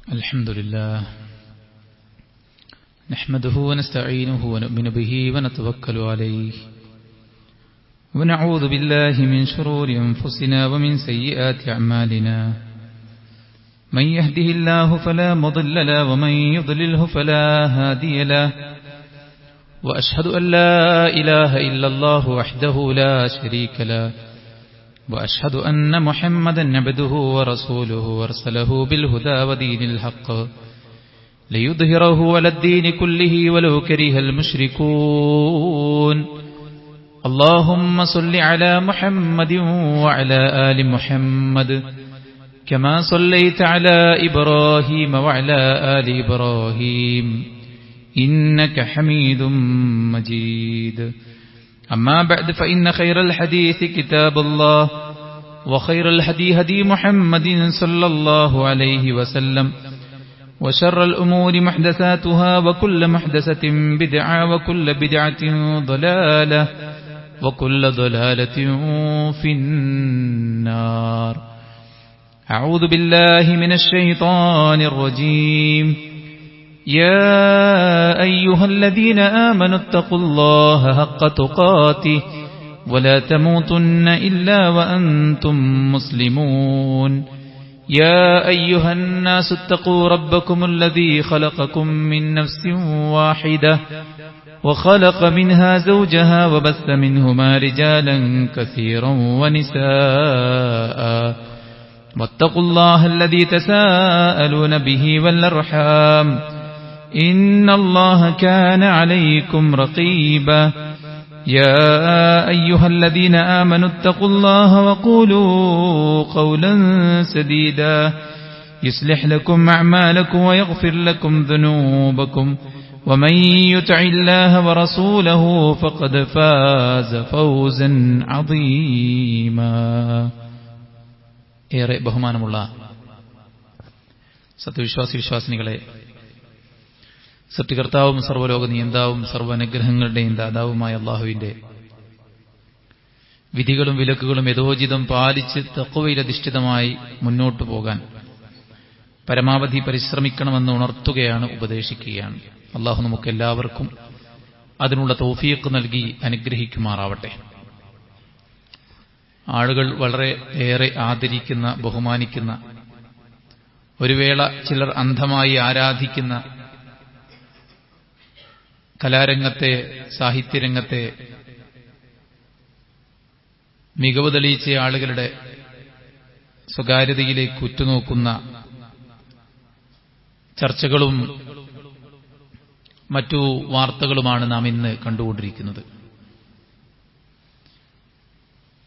الحمد لله نحمده ونستعينه ونؤمن به ونتوكل عليه ونعوذ بالله من شرور أنفسنا ومن سيئات أعمالنا من يهده الله فلا مضل له ومن يضلله فلا هادي له وأشهد أن لا إله إلا الله وحده لا شريك له وأشهد أن محمدا عبده ورسوله أرسله بالهدى ودين الحق ليظهره على الدين كله ولو كره المشركون اللهم صل على محمد وعلى آل محمد كما صليت على إبراهيم وعلى آل إبراهيم إنك حميد مجيد أما بعد فإن خير الحديث كتاب الله وخير الهدي هدي محمد صلى الله عليه وسلم وشر الأمور محدثاتها وكل محدثة بدعة وكل بدعة ضلالة وكل ضلالة في النار أعوذ بالله من الشيطان الرجيم يا أيها الذين آمنوا اتقوا الله حق تقاته ولا تموتن إلا وأنتم مسلمون يا أيها الناس اتقوا ربكم الذي خلقكم من نفس واحدة وخلق منها زوجها وبث منهما رجالا كثيرا ونساء واتقوا الله الذي تساءلون به والأرحام إن الله كان عليكم رقيبا يا أيها الذين آمنوا اتقوا الله وقولوا قولا سديدا يصلح لكم أعمالكم ويغفر لكم ذنوبكم ومن يطع الله ورسوله فقد فاز فوزا عظيما ഏറെ ബഹുമാനമുള്ള സത്യവിശ്വാസി വിശ്വാസിനികളെ, സൃഷ്ടികർത്താവും സർവ്വലോക നിയന്താവും സർവ്വനുഗ്രഹങ്ങളുടെയും ദാതാവുമായ അല്ലാഹുവിന്റെ വിധികളും വിലക്കുകളും യഥോചിതം പാലിച്ച് തഖ്വയിലധിഷ്ഠിതമായി മുന്നോട്ടു പോകാൻ പരമാവധി പരിശ്രമിക്കണമെന്ന് ഉണർത്തുകയാണ്, ഉപദേശിക്കുകയാണ്. അല്ലാഹു നമുക്കെല്ലാവർക്കും അതിനുള്ള തൗഫീഖ് നൽകി അനുഗ്രഹിക്കുമാറാവട്ടെ. ആളുകൾ വളരെ ഏറെ ആദരിക്കുന്ന, ബഹുമാനിക്കുന്ന, ഒരു വേള ചിലർ അന്ധമായി ആരാധിക്കുന്ന കലാരംഗത്തെ, സാഹിത്യരംഗത്തെ മികവ് തെളിയിച്ച ആളുകളുടെ സ്വകാര്യതയിലേക്ക് ഉറ്റുനോക്കുന്ന ചർച്ചകളും മറ്റു വാർത്തകളുമാണ് നാം ഇന്ന് കണ്ടുകൊണ്ടിരിക്കുന്നത്.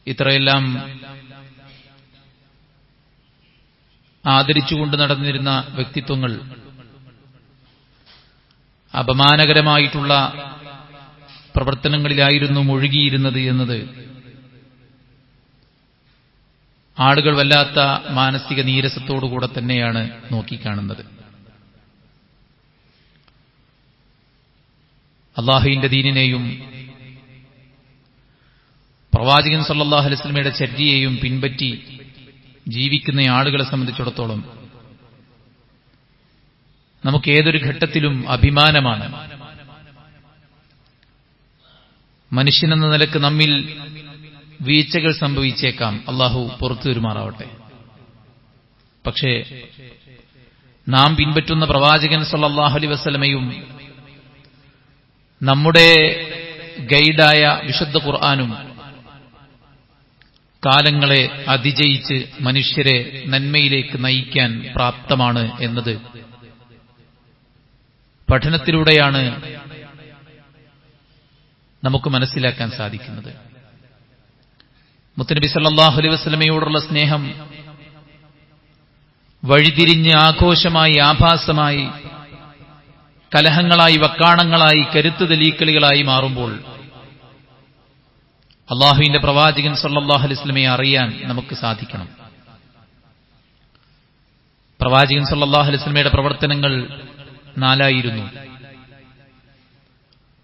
ഇത്രയെല്ലാം ആദരിച്ചുകൊണ്ട് നടന്നിരുന്ന വ്യക്തിത്വങ്ങൾ അപമാനകരമായിട്ടുള്ള പ്രവർത്തനങ്ങളിലായിരുന്നു മുഴുകിയിരുന്നത് എന്നത് ആളുകൾ വല്ലാത്ത മാനസിക നീരസത്തോടുകൂടെ തന്നെയാണ് നോക്കിക്കാണുന്നത്. അല്ലാഹുവിന്റെ ദീനിനെയും പ്രവാചകൻ സല്ലല്ലാഹു അലൈഹി വസല്ലമയുടെ ചര്യയെയും പിൻപറ്റി ജീവിക്കുന്ന ആളുകളെ സംബന്ധിച്ചിടത്തോളം നമുക്ക് ഏതൊരു ഘട്ടത്തിലും അഭിമാനമാണ്. മനുഷ്യനെന്ന നിലക്ക് നമ്മിൽ വീഴ്ചകൾ സംഭവിച്ചേക്കാം, അല്ലാഹു പുറത്തു തരുമാറാവട്ടെ. പക്ഷേ നാം പിൻപറ്റുന്ന പ്രവാചകൻ സല്ലല്ലാഹു അലൈഹി വസല്ലമയും നമ്മുടെ ഗൈഡായ വിശുദ്ധ ഖുർആനും കാലങ്ങളെ അതിജയിച്ച് മനുഷ്യരെ നന്മയിലേക്ക് നയിക്കാൻ പ്രാപ്തമാണ് എന്നത് പഠനത്തിലൂടെയാണ് നമുക്ക് മനസ്സിലാക്കാൻ സാധിക്കുന്നത്. മുത്തുനബി സല്ലല്ലാഹു അലൈഹി വസല്ലമയോടുള്ള സ്നേഹം വഴിതിരിഞ്ഞ് ആഘോഷമായി, ആഭാസമായി, കലഹങ്ങളായി, വക്കാണങ്ങളായി, കരുത്ത് തെളിയിക്കലുകളായി മാറുമ്പോൾ അല്ലാഹുവിന്റെ പ്രവാചകൻ സല്ലല്ലാഹു അലൈഹി വസല്ലമയെ അറിയാൻ നമുക്ക് സാധിക്കണം. പ്രവാചകൻ സല്ലല്ലാഹു അലൈഹി വസല്ലമയുടെ പ്രവർത്തനങ്ങൾ 4 ആയിരുന്നു.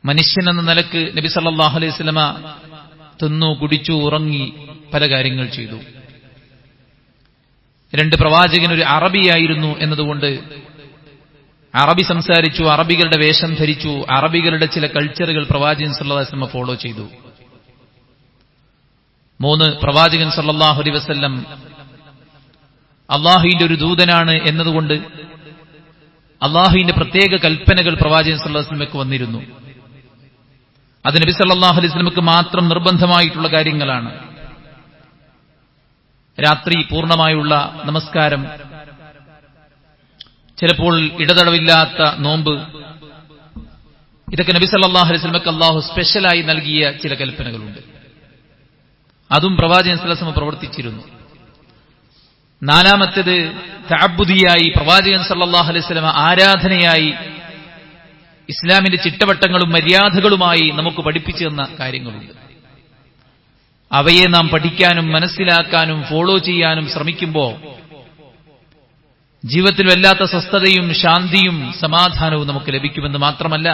മനുഷ്യൻ എന്ന നിലക്ക് നബി സല്ലല്ലാഹു അലൈഹി വസല്ലമ തിന്നു, കുടിച്ചു, ഉറങ്ങി, പല കാര്യങ്ങൾ ചെയ്തു. രണ്ട് പ്രവാചകൻ ഒരു അറബിയായിരുന്നു എന്നതുകൊണ്ട് അറബി സംസാരിച്ചു, അറബികളുടെ വേഷം ധരിച്ചു, അറബികളുടെ ചില കൾച്ചറുകൾ പ്രവാചകൻ സല്ലല്ലാഹു അലൈഹി വസല്ലം ഫോളോ ചെയ്തു. 3, പ്രവാചകൻ സല്ലല്ലാഹു അലൈഹി വസല്ലം അള്ളാഹുവിന്റെ ഒരു ദൂതനാണ് എന്നതുകൊണ്ട് അള്ളാഹുവിന്റെ പ്രത്യേക കൽപ്പനകൾ പ്രവാചകൻ സല്ലല്ലാഹു അലൈഹി വസല്ലമക്ക് വന്നിരുന്നു. അത് നബി സല്ലല്ലാഹു അലൈഹി വസല്ലമക്ക് മാത്രം നിർബന്ധമായിട്ടുള്ള കാര്യങ്ങളാണ്. രാത്രി പൂർണ്ണമായുള്ള നമസ്കാരം, ചിലപ്പോൾ ഇടതടവില്ലാത്ത നോമ്പ്, ഇതൊക്കെ നബി സല്ലല്ലാഹു അലൈഹി വസല്ലമക്ക് അള്ളാഹു സ്പെഷ്യലായി നൽകിയ ചില കൽപ്പനകളുണ്ട്. അതും പ്രവാചകൻ സല്ലല്ലാഹു അലൈഹി വസല്ലം പ്രവർത്തിച്ചിരുന്നു. 4-മത്തേത് തഅബ്ബുദിയായി പ്രവാചകൻ സല്ലല്ലാഹു അലൈഹി വസല്ലം ആരാധനയായി ഇസ്ലാമിന്റെ ചിട്ടവട്ടങ്ങളും മര്യാദകളുമായി നമുക്ക് പഠിപ്പിച്ചു തന്ന കാര്യങ്ങളുണ്ട്. അവയെ നാം പഠിക്കാനും മനസ്സിലാക്കാനും ഫോളോ ചെയ്യാനും ശ്രമിക്കുമ്പോൾ ജീവിതത്തിൽ വല്ലാത്ത സ്വസ്ഥതയും ശാന്തിയും സമാധാനവും നമുക്ക് ലഭിക്കുമെന്ന് മാത്രമല്ല,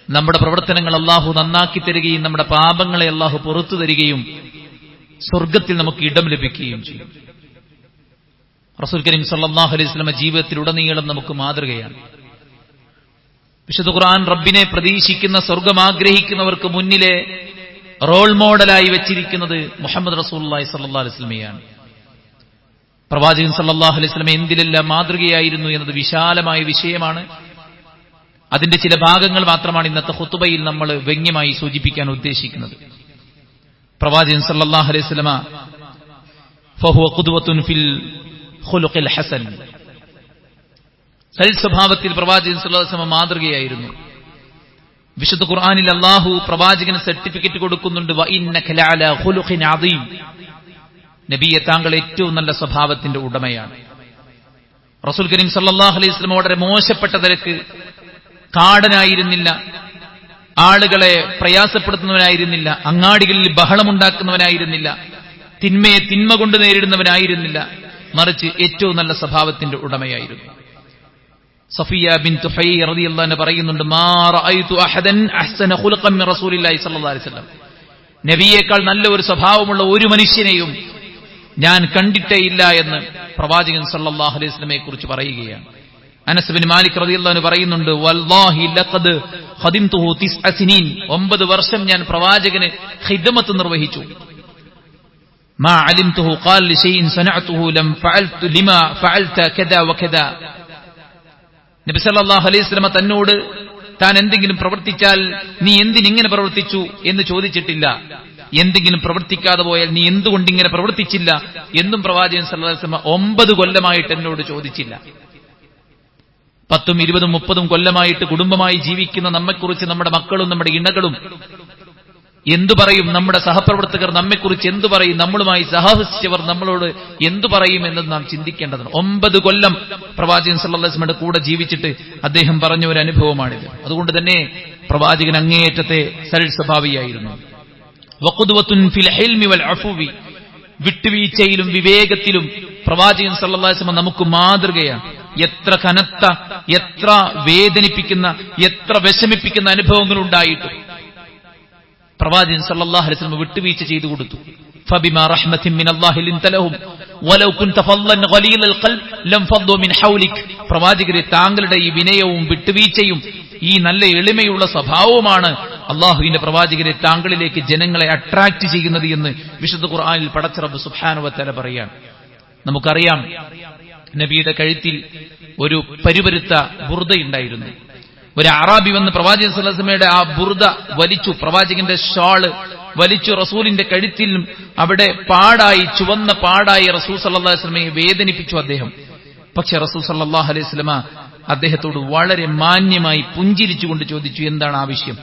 നമ്മുടെ പ്രവർത്തനങ്ങൾ അല്ലാഹു നന്നാക്കി തരികയും നമ്മുടെ പാപങ്ങളെ അല്ലാഹു പുറത്തു തരികയും സ്വർഗത്തിൽ നമുക്ക് ഇടം ലഭിക്കുകയും ചെയ്യും. റസൂൽ കരീം സല്ലല്ലാഹു അലൈഹി വസല്ലം ജീവിതത്തിലുടനീളം നമുക്ക് മാതൃകയാണ്. വിശുദ്ധ ഖുർആൻ റബ്ബിനെ പ്രതീക്ഷിക്കുന്ന, സ്വർഗം ആഗ്രഹിക്കുന്നവർക്ക് മുന്നിലെ റോൾ മോഡലായി വെച്ചിരിക്കുന്നത് മുഹമ്മദ് റസൂലുള്ളാഹി സ്വല്ലല്ലാഹു അലൈഹി വസല്ലമയാണ്. പ്രവാചകൻ സല്ലല്ലാഹു അലൈഹി വസല്ലം എന്തിലെല്ലാം മാതൃകയായിരുന്നു എന്നത് വിശാലമായ വിഷയമാണ്. അതിന്റെ ചില ഭാഗങ്ങൾ മാത്രമാണ് ഇന്നത്തെ ഖുതുബയിൽ നമ്മൾ വ്യംഗ്യമായി സൂചിപ്പിക്കാൻ ഉദ്ദേശിക്കുന്നത്. പ്രവാചകൻ സല്ലല്ലാഹു അലൈഹി വസല്ലമ ഫഹുവ ഖുദ്വത്തുൻ ഫിൽ ഖുലുഖിൽ ഹസൻ, സൽ സ്വഭാവത്തിൽ പ്രവാചകൻ സല്ലല്ലാഹു അലൈഹി വസല്ലമ മാതൃകയായിരുന്നു. വിശുദ്ധ ഖുർആനിൽ അല്ലാഹു പ്രവാചകന് സർട്ടിഫിക്കറ്റ് കൊടുക്കുന്നുണ്ട്, വ ഇന്നക ലഅലാ ഖുലുഖിൻ അദീം, നബിയെ താങ്കൾ ഏറ്റവും നല്ല സ്വഭാവത്തിന്റെ ഉടമയാണ്. റസൂൽ കരീം സല്ലല്ലാഹു അലൈഹി വസല്ലം വളരെ മോശപ്പെട്ട നിലക്ക് കാടനായിരുന്നില്ല, ആളുകളെ പ്രയാസപ്പെടുത്തുന്നവനായിരുന്നില്ല, അങ്ങാടികളിൽ ബഹളമുണ്ടാക്കുന്നവനായിരുന്നില്ല, തിന്മയെ തിന്മ കൊണ്ട് നേരിടുന്നവനായിരുന്നില്ല, മറിച്ച് ഏറ്റവും നല്ല സ്വഭാവത്തിന്റെ ഉടമയായിരുന്നു. സഫിയ ബിൻത് ഹുയൈ റളിയല്ലാഹു അൻഹ പറയുന്നുണ്ട്, മാ റഅയ്തു അഹദൻ അഹ്സന ഖുൽഖൻ മിൻ റസൂലില്ലാഹി സ്വല്ലല്ലാഹു അലൈഹി വസല്ലം, നബിയേക്കാൾ നല്ല ഒരു സ്വഭാവമുള്ള ഒരു മനുഷ്യനെയും ഞാൻ കണ്ടിട്ടേയില്ല എന്ന് പ്രവാചകൻ സല്ലല്ലാഹു അലൈഹി വസല്ലമയെ കുറിച്ച് പറയുകയാണ്. അനസ് ബിൻ മാലിക് റളിയല്ലാഹു അൻഹു പറയുന്നുണ്ട്, വല്ലാഹി ലഖദ് ഖദിംതുഹു 9 സിനീൻ, 9 വർഷം ഞാൻ പ്രവാചകന് ഖിദ്മത്ത് നിർവഹിച്ചു. മാ അലിംതുഹു ഖാൽ ലിശൈഇൻ സനഅതുഹു ലം ഫഅൽതു ലിമാ ഫഅൽത കദാ വകദാ, നബി സല്ലല്ലാഹു അലൈഹി വസല്ലമ തന്നോട് താൻ എന്തെങ്കിലും പ്രവർത്തിച്ചാൽ നീ എന്തിനിങ്ങനെ പ്രവർത്തിച്ചു എന്ന് ചോദിച്ചിട്ടില്ല. എന്തെങ്കിലും പ്രവർത്തിക്കാതെ പോയാൽ നീ എന്തുകൊണ്ടിങ്ങനെ പ്രവർത്തിച്ചില്ല എന്നും പ്രവാചകൻ സല്ലല്ലാഹു അലൈഹി വസല്ലമ 9 കൊല്ലമായിട്ട് എന്നോട് ചോദിച്ചില്ല. 10, 20, 30 കൊല്ലമായിട്ട് കുടുംബമായി ജീവിക്കുന്ന നമ്മെക്കുറിച്ച് നമ്മുടെ മക്കളും നമ്മുടെ ഇണകളും എന്തു പറയും, നമ്മുടെ സഹപ്രവർത്തകർ നമ്മെക്കുറിച്ച് എന്തു പറയും, നമ്മളുമായി സഹവസിച്ചവർ നമ്മളോട് എന്തു പറയും എന്നത് നാം ചിന്തിക്കേണ്ടതാണ്. 9 കൊല്ലം പ്രവാചകൻ സല്ലല്ലാഹു അലൈഹി വസല്ലമയുടെ കൂടെ ജീവിച്ചിട്ട് അദ്ദേഹം പറഞ്ഞ ഒരു അനുഭവമാണിത്. അതുകൊണ്ട് തന്നെ പ്രവാചകൻ അങ്ങേയറ്റത്തെ സൽ സ്വഭാവിയായിരുന്നു. വഖുദ്വത്തുൻ ഫിൽ ഹിൽമി വൽ അഫ്വി, വിട്ടുവീഴ്ചയിലും വിവേകത്തിലും പ്രവാചകൻ സല്ലല്ലാഹു അലൈഹി വസല്ലം നമുക്ക് മാതൃകയാണ്. എത്ര കനത്ത, എത്ര വേദനിപ്പിക്കുന്ന, എത്ര വിഷമിപ്പിക്കുന്ന അനുഭവങ്ങൾ ഉണ്ടായിട്ടും പ്രവാചകൻ സല്ലല്ലാഹു അലൈഹി വസല്ലം വിട്ടുവീഴ്ച ചെയ്തു കൊടുത്തു. ഫബിമാ റഹ്മത്തിൻ മിനല്ലാഹി ലിൻത ലഹും വലൗ കുൻത ഫളൻ ഖലീലൽ ഖൽബ് ലം ഫദ്ദു മിൻ ഹൗലിക്, പ്രവാചകരെ താങ്കളുടെ ഈ വിനയവും വിട്ടുവീഴ്ചയും ഈ നല്ല എളിമയുള്ള സ്വഭാവവുമാണ് അല്ലാഹുവിന്റെ പ്രവാചകരെ താങ്കളിലേക്ക് ജനങ്ങളെ അട്രാക്ട് ചെയ്യുന്നത് എന്ന് വിശുദ്ധ ഖുർആനിൽ പടച്ച റബ്ബ് സുബ്ഹാനഹു വ തആല പറയാണ്. നമുക്കറിയാം, നബിയുടെ കഴുത്തിൽ ഒരു പരുപരുത്ത ബുർദയുണ്ടായിരുന്നു. ഒരു അറാബി വന്ന് പ്രവാചകൻ സല്ലല്ലാഹു അലൈഹി വസല്ലമയുടെ ആ ബുർദ വലിച്ചു, പ്രവാചകന്റെ ഷാള് വലിച്ചു റസൂലിന്റെ കഴുത്തിൽ അവിടെ പാടായി, ചുവന്ന പാടായി റസൂൽ സല്ലല്ലാഹു അലൈഹി വസല്ലമയെ വേദനിപ്പിച്ചു അദ്ദേഹം. പക്ഷെ റസൂൽ സല്ലല്ലാഹു അലൈഹി വസല്ലമ അദ്ദേഹത്തോട് വളരെ മാന്യമായി പുഞ്ചിരിച്ചുകൊണ്ട് ചോദിച്ചു, എന്താണ് ആവശ്യം?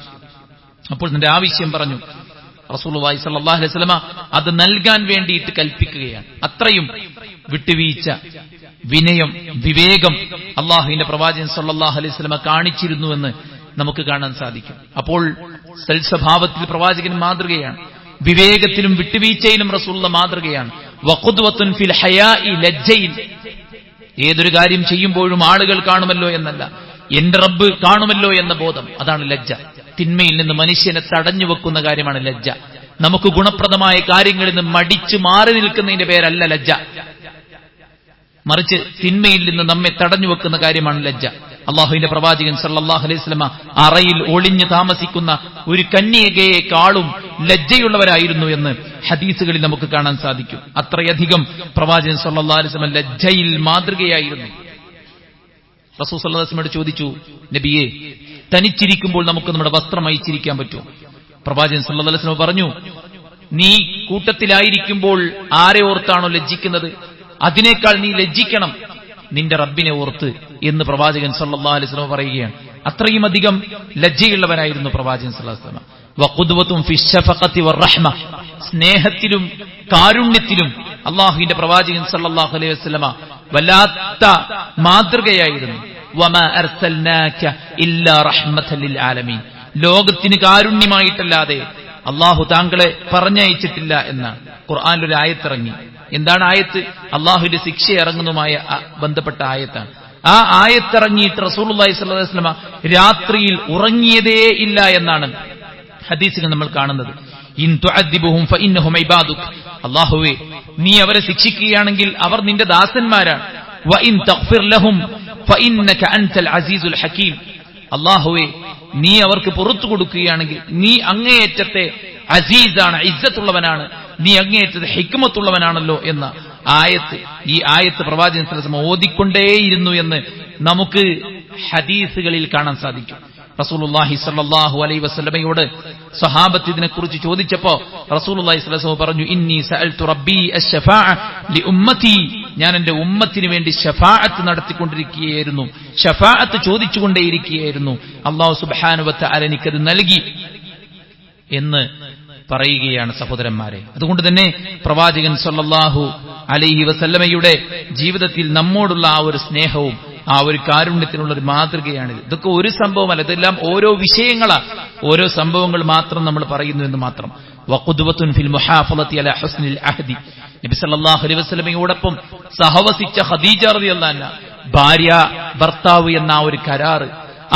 അപ്പോൾ നിന്റെ ആവശ്യം പറഞ്ഞു. റസൂലുള്ളാഹി സ്വല്ലല്ലാഹു അലൈഹി വസല്ലമ അത് നൽകാൻ വേണ്ടിയിട്ട് കൽപ്പിക്കുകയാണ്. അത്രയും വിട്ടുവീഴ്ച, വിനയം, വിവേകം അള്ളാഹുവിന്റെ പ്രവാചകൻ സ്വല്ലല്ലാഹു അലൈഹി വസല്ലമ കാണിച്ചിരുന്നുവെന്ന് നമുക്ക് കാണാൻ സാധിക്കും. അപ്പോൾ സൽസ്വഭാവത്തിൽ പ്രവാചകൻ മാതൃകയാണ്, വിവേകത്തിലും വിട്ടുവീഴ്ചയിലും റസൂലുള്ള മാതൃകയാണ്. വഖുദ്വത്തുൻ ഫിൽ ഹയാഇ, ലജ്ജയിൽ, ഏതൊരു കാര്യം ചെയ്യുമ്പോഴും ആളുകൾ കാണുമല്ലോ എന്നല്ല, എന്റെ റബ്ബ് കാണുമല്ലോ എന്ന ബോധം, അതാണ് ലജ്ജ. തിന്മയിൽ നിന്ന് മനുഷ്യനെ തടഞ്ഞു വെക്കുന്ന കാര്യമാണ് ലജ്ജ. നമുക്ക് ഗുണപ്രദമായ കാര്യങ്ങളിൽ നിന്ന് മടിച്ചു മാറി നിൽക്കുന്നതിന്റെ പേരല്ല ലജ്ജ. മറിച്ച് തിന്മയിൽ നിന്ന് നമ്മെ തടഞ്ഞു വെക്കുന്ന കാര്യമാണ് ലജ്ജ. അള്ളാഹുവിന്റെ പ്രവാചകൻ സല്ലല്ലാഹു അലൈഹി വസല്ലമ അറയിൽ ഒളിഞ്ഞു താമസിക്കുന്ന ഒരു കന്യകയെക്കാളും ലജ്ജയുള്ളവരായിരുന്നു എന്ന് ഹദീസുകളിൽ നമുക്ക് കാണാൻ സാധിക്കും. അത്രയധികം പ്രവാചകൻ സല്ലല്ലാഹു അലൈഹി വസല്ലം ലജ്ജയിൽ മാതൃകയായിരുന്നു. റസൂൽ സല്ലല്ലാഹു അലൈഹി വസല്ലമയോട് ചോദിച്ചു, നബിയെ, തനിച്ചിരിക്കുമ്പോൾ നമുക്ക് നമ്മുടെ വസ്ത്രം അഴിച്ചിരിക്കാൻ പറ്റുമോ? പ്രവാചകൻ സല്ലല്ലാഹു അലൈഹി വസല്ലം പറഞ്ഞു, നീ കൂട്ടത്തിലായിരിക്കുമ്പോൾ ആരെ ഓർത്താണോ ലജ്ജിക്കുന്നത്, അതിനേക്കാൾ നീ ലജ്ജിക്കണം നിന്റെ റബ്ബിനെ ഓർത്ത് എന്ന് പ്രവാചകൻ സല്ലല്ലാഹു അലൈഹി വസല്ലം പറയുകയാണ്. അത്രയും അധികം ലജ്ജയുള്ളവരായിരുന്നു പ്രവാചകൻ സല്ലല്ലാഹു അലൈഹി വസല്ലം. വഖുദ്വത്തും ഫിശ്ശഫഖത്തി വറഹ്മ, സ്നേഹത്തിലും കാരുണ്യത്തിലും അല്ലാഹുവിന്റെ പ്രവാചകൻ സല്ലല്ലാഹു അലൈഹി വസല്ലം വല്ലാത്ത മാതൃകയായിരുന്നു. വമാ അർസൽനാക ഇല്ലാ റഹ്മത്തൻ ലിൽ ആലമീൻ, ലോകത്തിന് കാരുണ്യമായിട്ടല്ലാതെ അല്ലാഹു താങ്കളെ പറഞ്ഞയച്ചിട്ടില്ല എന്നാണ് ഖുർആനിൽ ഒരു ആയത്തിറങ്ങി. എന്താണ് ആയത്ത്? അള്ളാഹുവിന്റെ ശിക്ഷ ഇറങ്ങുന്നതുമായ ബന്ധപ്പെട്ട ആയത്താണ്. ആ ആയത്തിറങ്ങിയിട്ട് റസൂലുള്ളാഹി സ്വല്ലല്ലാഹു അലൈഹി വസല്ലം രാത്രിയിൽ ഉറങ്ങിയതേ ഇല്ല എന്നാണ് ഹദീസുകൾ നമ്മൾ കാണുന്നത്. ഇൻ തുഅദ്ദിബുഹും ഫഇന്നഹും ഇബാദുക, അല്ലാഹുവേ, നീ അവരെ ശിക്ഷിക്കുകയാണെങ്കിൽ അവർ നിന്റെ ദാസന്മാരാണ്. വഇൻ തഗ്ഫിർ ലഹും ഫഇന്നക അൻതൽ അസീസുൽ ഹകീം, അല്ലാഹുവേ, നീ അവർക്ക് പുറത്തു കൊടുക്കുകയാണെങ്കിൽ നീ അങ്ങേയറ്റത്തെ അസീസാണ്, ഇസ്സത്തുള്ളവനാണ്, നീ അങ്ങേയറ്റത്തെ ഹിക്മത്തുള്ളവനാണല്ലോ എന്ന ആയത്ത്, ഈ ആയത്ത് പ്രവാചകൻ സല്ലല്ലാഹു അലൈഹി വസല്ലം ഓതിക്കൊണ്ടേയിരുന്നു എന്ന് നമുക്ക് ഹദീസുകളിൽ കാണാൻ സാധിക്കും. റസൂലുള്ളാഹി സ്വല്ലല്ലാഹു അലൈഹി വസല്ലമയോട് സ്വഹാബത്ത് ഇതിനെക്കുറിച്ച് ചോദിച്ചപ്പോ റസൂലുള്ളാഹി സ്വല്ലല്ലാഹു അലൈഹി വസല്ലം പറഞ്ഞു, ഇന്നി സഅൽതു റബ്ബി അശ്ശഫാഅ ലി ഉമ്മത്തി, ഞാൻ എന്റെ ഉമ്മത്തിന് വേണ്ടി ശഫാഅത്ത് നടത്തിക്കൊണ്ടിരിക്കുകയായിരുന്നു, ശഫാഅത്ത് ചോദിച്ചുകൊണ്ടേയിരിക്കുകയായിരുന്നു. അല്ലാഹു സുബ്ഹാനഹു വ തആല എനിക്കത് നൽകി എന്ന് പറയുകയാണ് സഹോദരന്മാരെ. അതുകൊണ്ട് തന്നെ പ്രവാചകൻ സല്ലല്ലാഹു അലൈഹി വസല്ലമയുടെ ജീവിതത്തിൽ നമ്മോടുള്ള ആ ഒരു സ്നേഹവും ആ ഒരു കാരുണ്യത്തിനുള്ള ഒരു മാതൃകയാണിത്. ഇതൊക്കെ ഒരു സംഭവമല്ല, ഇതെല്ലാം ഓരോ വിഷയങ്ങളാ, ഓരോ സംഭവങ്ങൾ മാത്രം നമ്മൾ പറയുന്നു എന്ന് മാത്രം. വഖുദ്വത്തുൻ ഫിൽ മുഹാഫളത്തി അലാ ഹുസ്നിൽ അഹ്ദി, നബി സല്ലല്ലാഹു അലൈഹി വസല്ലമയോടൊപ്പം സഹവസിച്ച ഖദീജ റളിയല്ലാഹു അൻഹ, ഭാര്യ ഭർത്താവ് എന്ന ആ ഒരു കരാറ്,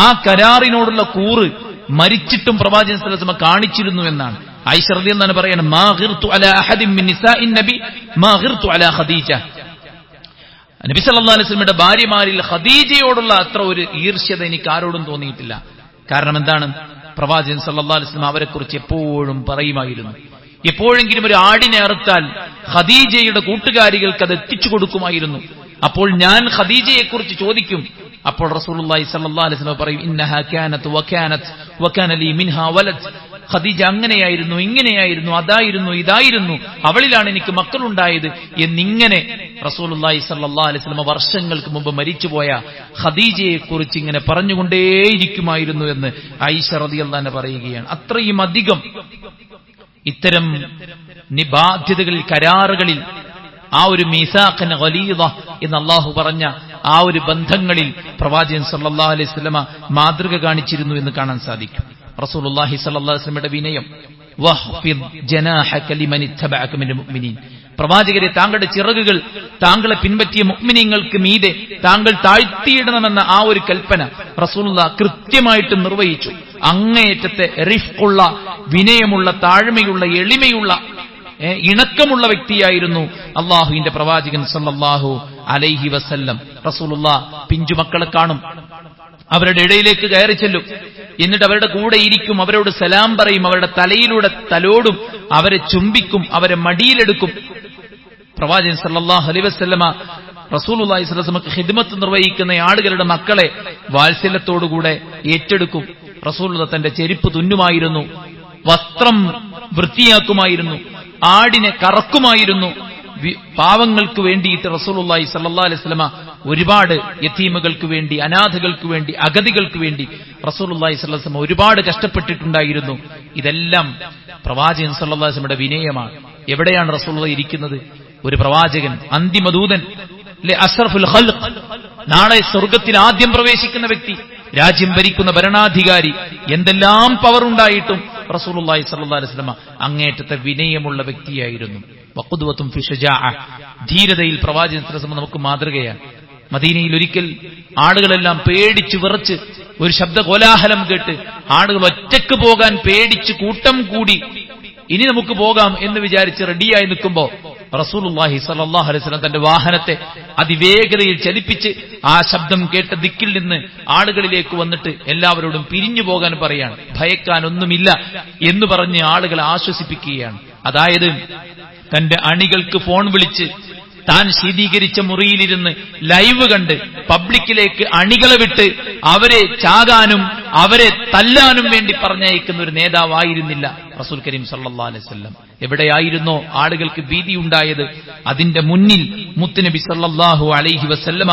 ആ കരാറിനോടുള്ള കൂറ് മരിച്ചിട്ടും പ്രവാചകൻ സല്ലല്ലാഹു അലൈഹി വസല്ലം കാണിച്ചിരുന്നു എന്നാണ്. ആയിഷ റളിയല്ലാഹു അൻഹ പറയാണ്, മാ ഗിർതു അലാ അഹദിൻ മിൻ നിസാഇൻ നബി മാ ഗിർതു അലാ ഖദീജ, നബി സല്ലല്ലാഹു അലൈഹി വസല്ലമയുടെ ഭാര്യമാരിൽ ഖദീജയോടുള്ള അത്ര ഒരു ഈർഷ്യത എനിക്ക് ആരോടും തോന്നിയിട്ടില്ല. കാരണം എന്താണ്? പ്രവാചകൻ സല്ലല്ലാഹു അലൈഹി വസല്ലം അവരെക്കുറിച്ച് എപ്പോഴും പറയുമായിരുന്നു. എപ്പോഴെങ്കിലും ഒരു ആടിനെ അറുത്താൽ ഖദീജയുടെ കൂട്ടുകാരികൾക്ക് അത് എത്തിച്ചു കൊടുക്കുമായിരുന്നു. അപ്പോൾ ഞാൻ ഖദീജയെക്കുറിച്ച് ചോദിക്കും, അപ്പോൾ റസൂലുള്ളാഹി സ്വല്ലല്ലാഹു അലൈഹി വസല്ലം പറയും, ഇന്നഹാ കാനത് വകാനത് വകാന ലീ മിൻഹാ വലദ്, ഖദീജ അങ്ങനെയായിരുന്നു, ഇങ്ങനെയായിരുന്നു, അതായിരുന്നു, ഇതായിരുന്നു, അവളിലാണ് എനിക്ക് മക്കളുണ്ടായത് എന്നിങ്ങനെ റസൂലുള്ളാഹി സ്വല്ലല്ലാഹു അലൈഹി വസല്ലം വർഷങ്ങൾക്ക് മുമ്പ് മരിച്ചുപോയ ഖദീജയെക്കുറിച്ച് ഇങ്ങനെ പറഞ്ഞുകൊണ്ടേയിരിക്കുമായിരുന്നു എന്ന് ആയിഷ റളിയല്ലാഹു അൻഹ പറയുകയാണ്. അത്രയും അധികം ഇത്തരം നിബാധ്യതകളിൽ, കരാറുകളിൽ, ആ ഒരു മീസാഖൻ ഗലീദ എന്ന് അല്ലാഹു പറഞ്ഞ ആ ഒരു ബന്ധങ്ങളിൽ പ്രവാചകൻ സല്ലല്ലാഹു അലൈഹി വസല്ലമ മാതൃക കാണിച്ചിരുന്നു എന്ന് കാണാൻ സാധിക്കും. റസൂലുള്ളാഹി സ്വല്ലല്ലാഹു അലൈഹി വസല്ലമയുടെ വിനയം, വഖ്ഫിദ് ജനാഹക ലിമൻ ഇത്തബഅക മിനൽ മുഅ്മിനീൻ, പ്രവാചകരെ താങ്കളുടെ ചിറകുകൾ താങ്കളെ പിൻപറ്റിയ മുഅ്മിനീങ്ങൾക്ക് മീതെ താങ്കൾ താഴ്ത്തിയിടണമെന്ന ആ ഒരു കൽപ്പന റസൂലുള്ളാഹി കൃത്യമായിട്ട് നിർവഹിച്ചു. അങ്ങേയറ്റത്തെ റിഫ്ഖുള്ള, വിനയമുള്ള, താഴ്മയുള്ള, എളിമയുള്ള, ഇണക്കമുള്ള വ്യക്തിയായിരുന്നു അള്ളാഹുവിന്റെ പ്രവാചകൻ സല്ലല്ലാഹു അലൈഹി വസല്ലം. റസൂലുള്ളാഹി പിഞ്ചുമക്കളെ കാണും, അവരുടെ ഇടയിലേക്ക് കയറി ചെല്ലും, എന്നിട്ട് അവരുടെ കൂടെ ഇരിക്കും, അവരോട് സലാം പറയും, അവരുടെ തലയിലൂടെ തലോടും, അവരെ ചുംബിക്കും, അവരെ മടിയിലെടുക്കും. പ്രവാചകൻ സല്ലല്ലാഹു അലൈഹി വസല്ലമ റസൂലുള്ളാഹി സ്വല്ലല്ലാഹു അലൈഹി വസല്ലമക്ക് ഖിദ്മത്ത് നിർവഹിക്കുന്ന ആളുകളുടെ മക്കളെ വാത്സല്യത്തോടുകൂടെ ഏറ്റെടുക്കും. റസൂലുള്ളാഹി തന്റെ ചെരുപ്പ് തുന്നുമായിരുന്നു, വസ്ത്രം വൃത്തിയാക്കുമായിരുന്നു, ആടിനെ കറക്കുമായിരുന്നു. പാവങ്ങൾക്ക് വേണ്ടിയിട്ട് റസൂലുള്ളാഹി സ്വല്ലല്ലാഹു അലൈഹി വസല്ലമ ഒരുപാട് യതീമുകൾക്ക് വേണ്ടി, അനാഥകൾക്ക് വേണ്ടി, അഗതികൾക്ക് വേണ്ടി റസൂലുള്ളാഹി സ്വല്ലല്ലാഹു അലൈഹി വസല്ലമ ഒരുപാട് കഷ്ടപ്പെട്ടിട്ടുണ്ടായിരുന്നു. ഇതെല്ലാം പ്രവാചകൻ സല്ലല്ലാഹു അലൈഹി വസല്ലമയുടെ വിനയമാണ്. എവിടെയാണ് റസൂലുള്ളാഹി ഇരിക്കുന്നത്? ഒരു പ്രവാചകൻ, അന്തിമദൂതൻ, അഷ്റഫുൽ ഖൽഖ്, നാളെ സ്വർഗത്തിൽ ആദ്യം പ്രവേശിക്കുന്ന വ്യക്തി, രാജ്യം ഭരിക്കുന്ന ഭരണാധികാരി, എന്തെല്ലാം പവർ ഉണ്ടായിട്ടും റസൂലുള്ളാഹി സ്വല്ലല്ലാഹു അലൈഹി വസല്ലമ അങ്ങേറ്റത്തെ വിനയമുള്ള വ്യക്തിയായിരുന്നു. വഖുദ്വത്തും ഫി ശുജാഅ, ധീരതയിൽ പ്രവാചകൻ സല്ലല്ലാഹു അലൈഹി വസല്ലം നമുക്ക് മാതൃകയാണ്. മദീനയിൽ ഒരിക്കൽ ആളുകളെല്ലാം പേടിച്ചു വിറച്ച്, ഒരു ശബ്ദ കോലാഹലം കേട്ട് ആളുകൾ ഒറ്റയ്ക്ക് പോകാൻ പേടിച്ച് കൂട്ടം കൂടി, ഇനി നമുക്ക് പോകാം എന്ന് വിചാരിച്ച് റെഡിയായി നിൽക്കുമ്പോ റസൂലുള്ളാഹി സ്വല്ലല്ലാഹു അലൈഹി വസല്ലം തന്റെ വാഹനത്തെ അതിവേഗതയിൽ ചലിപ്പിച്ച് ആ ശബ്ദം കേട്ട ദിക്കിൽ നിന്ന് ആളുകളിലേക്ക് വന്നിട്ട് എല്ലാവരോടും പിരിഞ്ഞു പോകാൻ പറയാണ്, ഭയക്കാനൊന്നുമില്ല എന്ന് പറഞ്ഞ് ആളുകളെ ആശ്വസിപ്പിക്കുകയാണ്. അതായത് തന്റെ അണികൾക്ക് ഫോൺ വിളിച്ച് താൻ ശീതീകരിച്ച മുറിയിലിരുന്ന് ലൈവ് കണ്ട് പബ്ലിക്കിലേക്ക് അണികളെ വിട്ട് അവരെ ചാകാനും അവരെ തല്ലാനും വേണ്ടി പറഞ്ഞയക്കുന്ന ഒരു നേതാവായിരുന്നില്ല റസൂൽ കരീം സല്ലല്ലാഹു അലൈഹി വസല്ലം. എവിടെയായിരുന്നോ ആളുകൾക്ക് ഭീതി ഉണ്ടായത് അതിന്റെ മുന്നിൽ മുത്തുനബി സല്ലല്ലാഹു അലൈഹി വസല്ലമ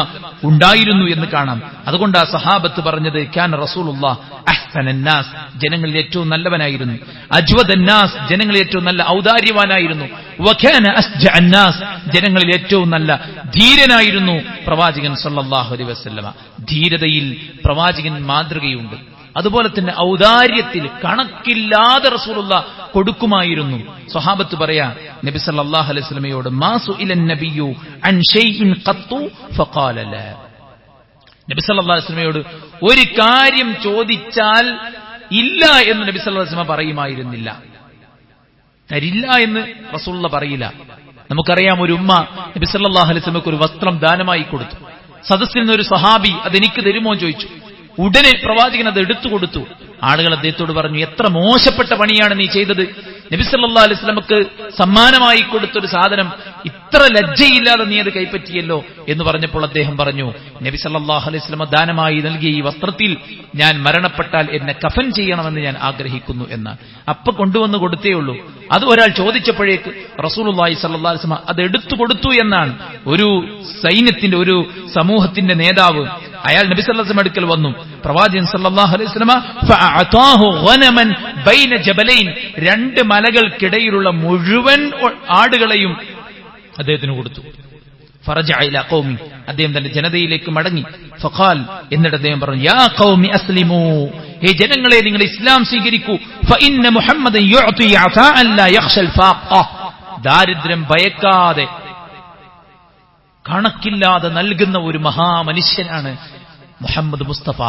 ഉണ്ടായിരുന്നു എന്ന് കാണാം. അതുകൊണ്ടാ സഹാബത്ത് പറഞ്ഞത് കാന റസൂലുള്ളാഹ് അഹ്സനന്നാസ്, ജനങ്ങളിൽ ഏറ്റവും നല്ലവനായിരുന്നു. അജ്വദന്നാസ്, ജനങ്ങളിൽ ഏറ്റവും നല്ല ഔദാര്യവാനായിരുന്നു. വകാന അസ്ജഅന്നാസ്, ജനങ്ങളിൽ ഏറ്റവും നല്ല ധീരനായിരുന്നു പ്രവാചകൻ സല്ലല്ലാഹു അലൈഹി വസല്ലമ. ധീരതയിൽ പ്രവാചകൻ മാതൃകയുണ്ട്. അതുപോലെ തന്നെ ഔദാര്യത്തിൽ കണക്കില്ലാതെ റസൂലുള്ളാഹ് കൊടുക്കുമായിരുന്നു. സ്വഹാബത്ത് പറയാ നബി സല്ലല്ലാഹു അലൈഹി വസല്ലമയോട് മാ സുഇലൻ നബിയ്യു അൻ ഷൈഇൻ ഖത്തു ഫഖാല ലാ, നബി സല്ലല്ലാഹു അലൈഹി വസല്ലമയോട് ഒരു കാര്യം ചോദിച്ചാൽ ഇല്ല എന്ന് നബി സല്ലല്ലാഹു അലൈഹി വസല്ലമ പറയുമായിരുന്നില്ല. തരില്ല എന്ന് റസൂലുള്ളാഹ് പറയില്ല. നമുക്കറിയാം, ഒരു ഉമ്മ നബി സല്ലല്ലാഹു അലൈഹി വസല്ലമക്ക് ഒരു വസ്ത്രം ദാനമായി കൊടുത്തു. സദസ്സിൽ നിന്നൊരു സഹാബി അതെനിക്ക് തരുമോ ചോദിച്ചു. ഉടനെ പ്രവാചകൻ അത് എടുത്തു കൊടുത്തു. ആളുകൾ അദ്ദേഹത്തോട് പറഞ്ഞു, എത്ര മോശപ്പെട്ട പണിയാണ് നീ ചെയ്തത്. നബി സല്ലല്ലാഹു അലൈഹി വസല്ലമക്ക് സമ്മാനമായി കൊടുത്തൊരു സാധനം ഇത്ര ലജ്ജയില്ലാതെ നീ അത് കൈപ്പറ്റിയല്ലോ എന്ന് പറഞ്ഞപ്പോൾ അദ്ദേഹം പറഞ്ഞു, നബി സല്ലല്ലാഹു അലൈഹി വസല്ലമ ദാനമായി നൽകിയ ഈ വസ്ത്രത്തിൽ ഞാൻ മരണപ്പെട്ടാൽ എന്നെ കഫൻ ചെയ്യണമെന്ന് ഞാൻ ആഗ്രഹിക്കുന്നു എന്നാണ്. അപ്പൊ കൊണ്ടുവന്ന് കൊടുത്തേ ഉള്ളൂ. അത് ഒരാൾ ചോദിച്ചപ്പോഴേക്ക് റസൂലുള്ളാഹി സ്വല്ലല്ലാഹു അലൈഹി വസല്ലം അത് എടുത്തു കൊടുത്തു എന്നാണ്. ഒരു സൈന്യത്തിന്റെ, ഒരു സമൂഹത്തിന്റെ നേതാവ് അയാൾ നബി സല്ലല്ലാഹു അലൈഹി വസല്ലം അടുക്കൽ വന്നു. പ്രവാചകൻ സല്ലല്ലാഹു അലൈഹി വസല്ലം ഫഅതാഹു ഗനമൻ ബൈന ജബലൈൻ, രണ്ട് മലകൾക്കിടയിലുള്ള മുഴുവൻ ആടുകളെയും അദ്ദേഹത്തിന് കൊടുത്തു. ഫറജഅ ഇലാ ഖൗമി, അദ്ദേഹം തന്റെ ജനതയിലേക്ക് മടങ്ങി. ഫഖാൽ, എന്നിട്ട് അദ്ദേഹം പറഞ്ഞു, യാ ഖൗമി അസ്ലിമൂ, ഹേ ജനങ്ങളെ നിങ്ങൾ ഇസ്ലാം സ്വീകരിക്കൂ. ഫഇന്ന മുഹമ്മദൻ യുഅതി അതാഅൻ ലാ യഖ്ശൽ ഫാഖ, ദാരിദ്ര്യം ഭയക്കാതെ കണക്കില്ലാതെ നൽകുന്ന ഒരു മഹാമനുഷ്യനാണ് മുഹമ്മദ് മുസ്തഫ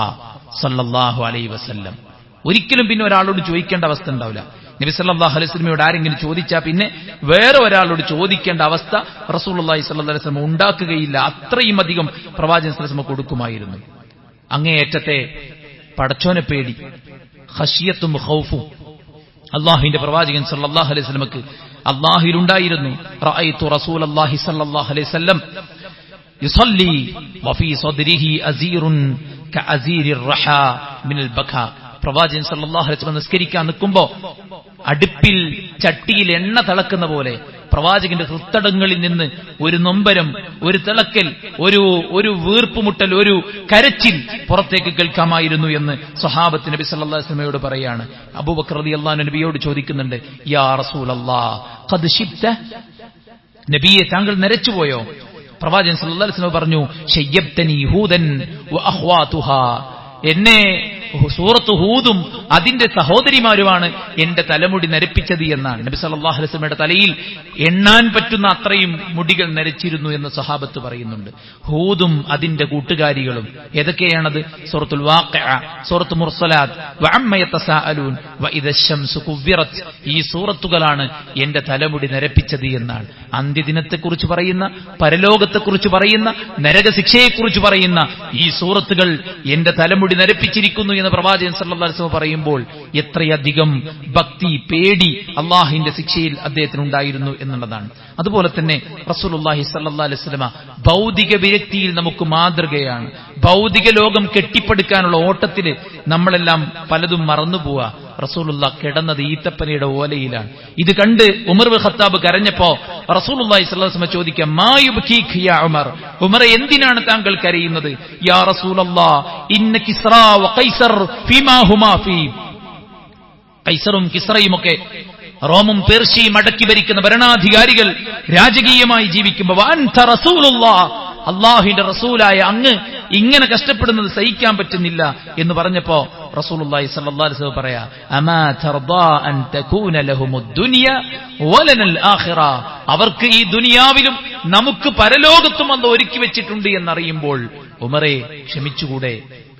സല്ലല്ലാഹു അലൈഹി വസല്ലം. ഒരിക്കലും പിന്നെ ഒരാളോട് ചോദിക്കേണ്ട അവസ്ഥ ഉണ്ടാവില്ല. നബി സല്ലല്ലാഹു അലൈഹി വസല്ലമയോട് ആരെങ്കിലും ചോദിച്ചാൽ പിന്നെ വേറെ ഒരാളോട് ചോദിക്കേണ്ട അവസ്ഥ റസൂലുള്ളാഹി സ്വല്ലല്ലാഹു അലൈഹി വസല്ലം ഉണ്ടാക്കുകയില്ല. അത്രയും അധികം പ്രവാചകൻ സ്വല്ലല്ലാഹു അലൈഹി വസല്ലം കൊടുക്കുമായിരുന്നു. അങ്ങേയറ്റത്തെ പടച്ചോനെ പേടി, ഖശിയത്തും ഖൗഫും അല്ലാഹുവിന്റെ പ്രവാചകൻ സല്ലല്ലാഹു അലൈഹി വസല്ലമക്ക് അല്ലാഹുവിലുണ്ടായിരുന്നു. റഅയ്തു റസൂലല്ലാഹി സല്ലല്ലാഹു അലൈഹി വസല്ലം യുസല്ലി വഫീ സദ്രിഹി അസീറുൻ കഅസീരിർ റഹാ മിനൽ ബകാ, പ്രവാചകൻ സല്ലല്ലാഹു അലൈഹി വസല്ലം നിസ്കരിക്കാൻ നിൽക്കുമ്പോൾ അടുപ്പിൽ ചട്ടിയിൽ എണ്ണ തിളക്കുന്ന പോലെ പ്രവാചകന്റെ ഹൃത്തടങ്ങളിൽ നിന്ന് ഒരു നൊമ്പരം, ഒരു തിളക്കൽ, ഒരു വീർപ്പുമുട്ടൽ, ഒരു കരച്ചിൽ പുറത്തേക്ക് കേൾക്കാമായിരുന്നു എന്ന് സ്വഹാബത്ത് നബി സല്ലല്ലാഹു അലൈഹി വസല്ലമയോട് പറയാണ്. അബൂബക്കർ റളിയല്ലാഹു അൻഹു നബിയോട് ചോദിക്കുന്നുണ്ട്, യാ റസൂലല്ലാഹ് ഖദ് ശിബ്ത, നബിയെ താങ്കൾ നരച്ചുപോയോ? പ്രവാചകൻ സല്ലല്ലാഹു അലൈഹി വസല്ലം പറഞ്ഞു, ശയ്യബ്തനി ഹൂദൻ വ അഖ്വാതുഹാ, എന്നെ സൂറത്ത് ഹൂദും അതിന്റെ സഹോദരിമാരുമാണ് എന്റെ തലമുടി നരപ്പിച്ചത് എന്നാണ്. നബി സല്ലല്ലാഹു അലൈഹി വസല്ലമയുടെ തലയിൽ എണ്ണാൻ പറ്റുന്ന അത്രയും മുടികൾ നരച്ചിരുന്നു എന്ന് സ്വഹാബത്ത് പറയുന്നുണ്ട്. ഹൂദും അതിന്റെ കൂട്ടുകാരികളും ഏതൊക്കെയാണത്? സൂറത്തുൽ വാഖിഅ, സൂറത്ത് മുർസലാത്ത്, വഅമ്മ യതസാഅലൂൻ, വഇദശംസു കുവ്വിറത്, ഈ സൂറത്തുകളാണ് എന്റെ തലമുടി നരപ്പിച്ചത് എന്നാണ്. അന്ത്യദിനത്തെക്കുറിച്ച് പറയുന്ന, പരലോകത്തെക്കുറിച്ച് പറയുന്ന, നരകശിക്ഷയെക്കുറിച്ച് പറയുന്ന ഈ സൂറത്തുകൾ എന്റെ തലമുടി നരപ്പിച്ചിരിക്കുന്നു എന്ന് പ്രവാചകൻ സല്ലല്ലാഹു അലൈഹി വസല്ലം പറയുമ്പോൾ എത്രയധികം ഭക്തി, പേടി അള്ളാഹുവിന്റെ ശിക്ഷയിൽ അദ്ദേഹത്തിന് ഉണ്ടായിരുന്നു എന്നുള്ളതാണ്. അതുപോലെ തന്നെ റസൂലുള്ളാഹി സല്ലല്ലാഹു അലൈഹി വസല്ലം ഭൗതിക വിരക്തിയിൽ നമുക്ക് മാതൃകയാണ്. ഭൗതിക ലോകം കെട്ടിപ്പടുക്കാനുള്ള ഓട്ടത്തിൽ നമ്മളെല്ലാം പലതും മറന്നുപോവുക. റസൂലുള്ളാഹ് കിടന്നത് ഈത്തപ്പനയുടെ ഓലയിലാണ്. ഇത് കണ്ട് ഉമർ ഇബ്നു ഖത്താബ് കരഞ്ഞപ്പോ റസൂലുള്ളാഹി സ്വല്ലല്ലാഹു അലൈഹി വസല്ലം ചോദിക്കാം, മാ യുബ്കീക യാ ഉമർ, ഉമറെ എന്തിനാണ് താങ്കൾ കരയുന്നത്? യാ റസൂലല്ലാഹ് ഇന്ന കിസ്റാ വ ഖൈസർ ഫീമാ ഹുമാ ഫീ, കൈസറും കിസ്റയുമൊക്കെ റോമും പേർഷ്യയും അടക്കി ഭരിക്കുന്ന ഭരണാധികാരികൾ രാജകീയമായി ജീവിക്കുമ്പോൾ അൻത റസൂലുള്ളാഹ്, അള്ളാഹുവിന്റെ റസൂലായ അങ്ങ് ഇങ്ങനെ കഷ്ടപ്പെടുന്നത് സഹിക്കാൻ പറ്റുന്നില്ല എന്ന് പറഞ്ഞപ്പോ റസൂലുള്ളാഹി സ്വല്ലല്ലാഹു അലൈഹി വസല്ലം പറയാ, അമാ തർദാ അൻ തകൂന ലഹുമുദ് ദുനിയ വലനൽ ആഖിറ, അവർക്ക് ഈ ദുനിയാവിലും നമുക്ക് പരലോകത്തും അല്ലാഹു ഒരുക്കി വെച്ചിട്ടുണ്ട് എന്നറിയുമ്പോൾ ഉമറേ ക്ഷമിച്ചുകൂടെ,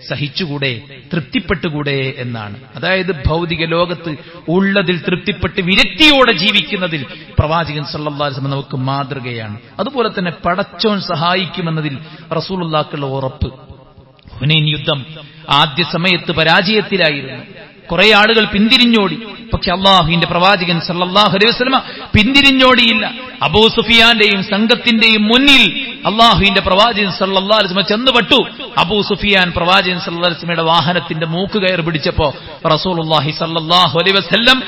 സഹിച്ചുകൂടെ, തൃപ്തിപ്പെട്ടുകൂടെ എന്നാണ്. അതായത് ഭൗതിക ലോകത്ത് ഉള്ളതിൽ തൃപ്തിപ്പെട്ട് വിരക്തിയോടെ ജീവിക്കുന്നതിൽ പ്രവാചകൻ സല്ലല്ലാഹു അലൈഹി വസല്ലം നമുക്ക് മാതൃകയാണ്. അതുപോലെ തന്നെ പടച്ചോൻ സഹായിക്കുമെന്നതിൽ റസൂലുള്ളാഹിക്കുള്ള ഉറപ്പ്. ഹുനൈൻ യുദ്ധം ആദ്യ സമയത്ത് പരാജയത്തിലായിരുന്നു. കുറെ ആളുകൾ പിന്തിരിഞ്ഞോടി. പക്ഷെ അള്ളാഹുവിന്റെ പ്രവാചകൻ സല്ലല്ലാഹു അലൈഹി വസല്ലം പിന്തിരിഞ്ഞോടിയില്ല. അബൂ സുഫിയാന്റെയും സംഘത്തിന്റെയും മുന്നിൽ അള്ളാഹുവിന്റെ പ്രവാചകൻ സല്ലല്ലാഹു അലൈഹി വസല്ലം ചെന്നുപെട്ടു. അബൂ സുഫിയാൻ പ്രവാചകൻ സല്ലല്ലാഹു അലൈഹി വസല്ലമയുടെ വാഹനത്തിന്റെ മൂക്ക് കയറി പിടിച്ചപ്പോ റസൂലുള്ളാഹി സല്ലല്ലാഹു അലൈഹി വസല്ലം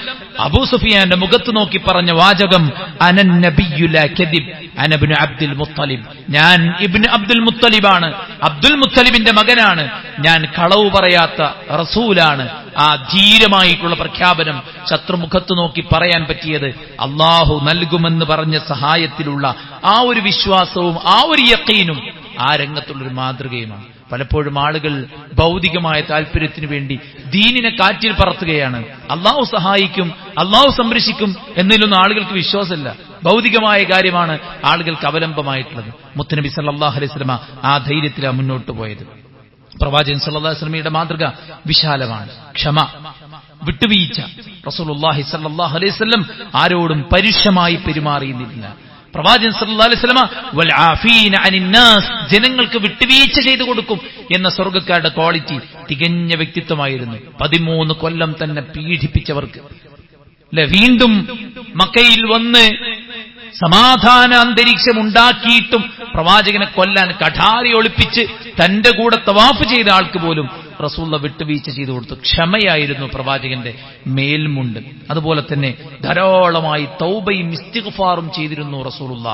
അബൂ സുഫിയാന്റെ മുഖത്ത് നോക്കി പറഞ്ഞ വാചകം, അനൻ നബിയ്യു ലാ കദിബ് അന ഇബ്നു അബ്ദുൽ മുത്തലിബ്, ഞാൻ ഇബ്നു അബ്ദുൽ മുത്തലിബാണ്, അബ്ദുൽ മുത്തലിബിന്റെ മകനാണ്, ഞാൻ കളവ് പറയാത്ത റസൂലാണ്. ആ ധീരമായിട്ടുള്ള പ്രഖ്യാപനം ശത്രുമുഖത്ത് നോക്കി പറയാൻ പറ്റിയത് അള്ളാഹു നൽകുമെന്ന് പറഞ്ഞ സഹായത്തിലുള്ള ആ ഒരു വിശ്വാസവും ആ ഒരു യഖീനും ആ രംഗത്തുള്ളൊരു മാതൃകയുമാണ്. പലപ്പോഴും ആളുകൾ ഭൗതികമായ താല്പര്യത്തിന് വേണ്ടി ദീനിനെ കാറ്റിൽ പറത്തുകയാണ്. അള്ളാഹു സഹായിക്കും, അള്ളാഹു സംരക്ഷിക്കും എന്നതിലൊന്നും ആളുകൾക്ക് വിശ്വാസമില്ല. ഭൗതികമായ കാര്യമാണ് ആളുകൾക്ക് അവലംബമായിട്ടുള്ളത്. മുത്തുനബി സല്ലല്ലാഹു അലൈഹി വസല്ലം ആ ധൈര്യത്തിലാണ് മുന്നോട്ട് പോയത്. പ്രവാചകൻ സല്ലല്ലാഹു അലൈഹി വസല്ലമയുടെ മാതൃക വിശാലമാണ്. ക്ഷമ, വിട്ടുവീഴ്ച. റസൂലുള്ളാഹി സല്ലല്ലാഹു അലൈഹി വസല്ലം ആരോടും പരുഷമായി പെരുമാറിയിരുന്നില്ല. പ്രവാചകൻ സല്ലല്ലാഹു അലൈഹി വസല്ലം വൽ ആഫീന അനിന്നാസ്, ജനങ്ങൾക്ക് വിട്ടുവീഴ്ച ചെയ്തു കൊടുക്കും എന്ന സ്വർഗ്ഗക്കാരുടെ ക്വാളിറ്റി തികഞ്ഞ വ്യക്തിത്വമായിരുന്നു. 13 കൊല്ലം തന്നെ പീഡിപ്പിച്ചവർക്ക് വീണ്ടും മക്കയിൽ വന്ന് സമാധാന അന്തരീക്ഷം ഉണ്ടാക്കിയിട്ടും പ്രവാചകനെ കൊല്ലാൻ കഠാരി ഒളിപ്പിച്ച് തന്റെ കൂടെ തവാഫ് ചെയ്ത ആൾക്ക് പോലും റസൂലുള്ള വിട്ടുവീഴ്ച ചെയ്തു കൊടുത്തു. ക്ഷമയായിരുന്നു പ്രവാചകന്റെ മേൽമുണ്ട്. അതുപോലെ തന്നെ ധാരാളമായി തൗബയും ഇസ്തിഗ്ഫാറും ചെയ്തിരുന്നു റസൂലുള്ള.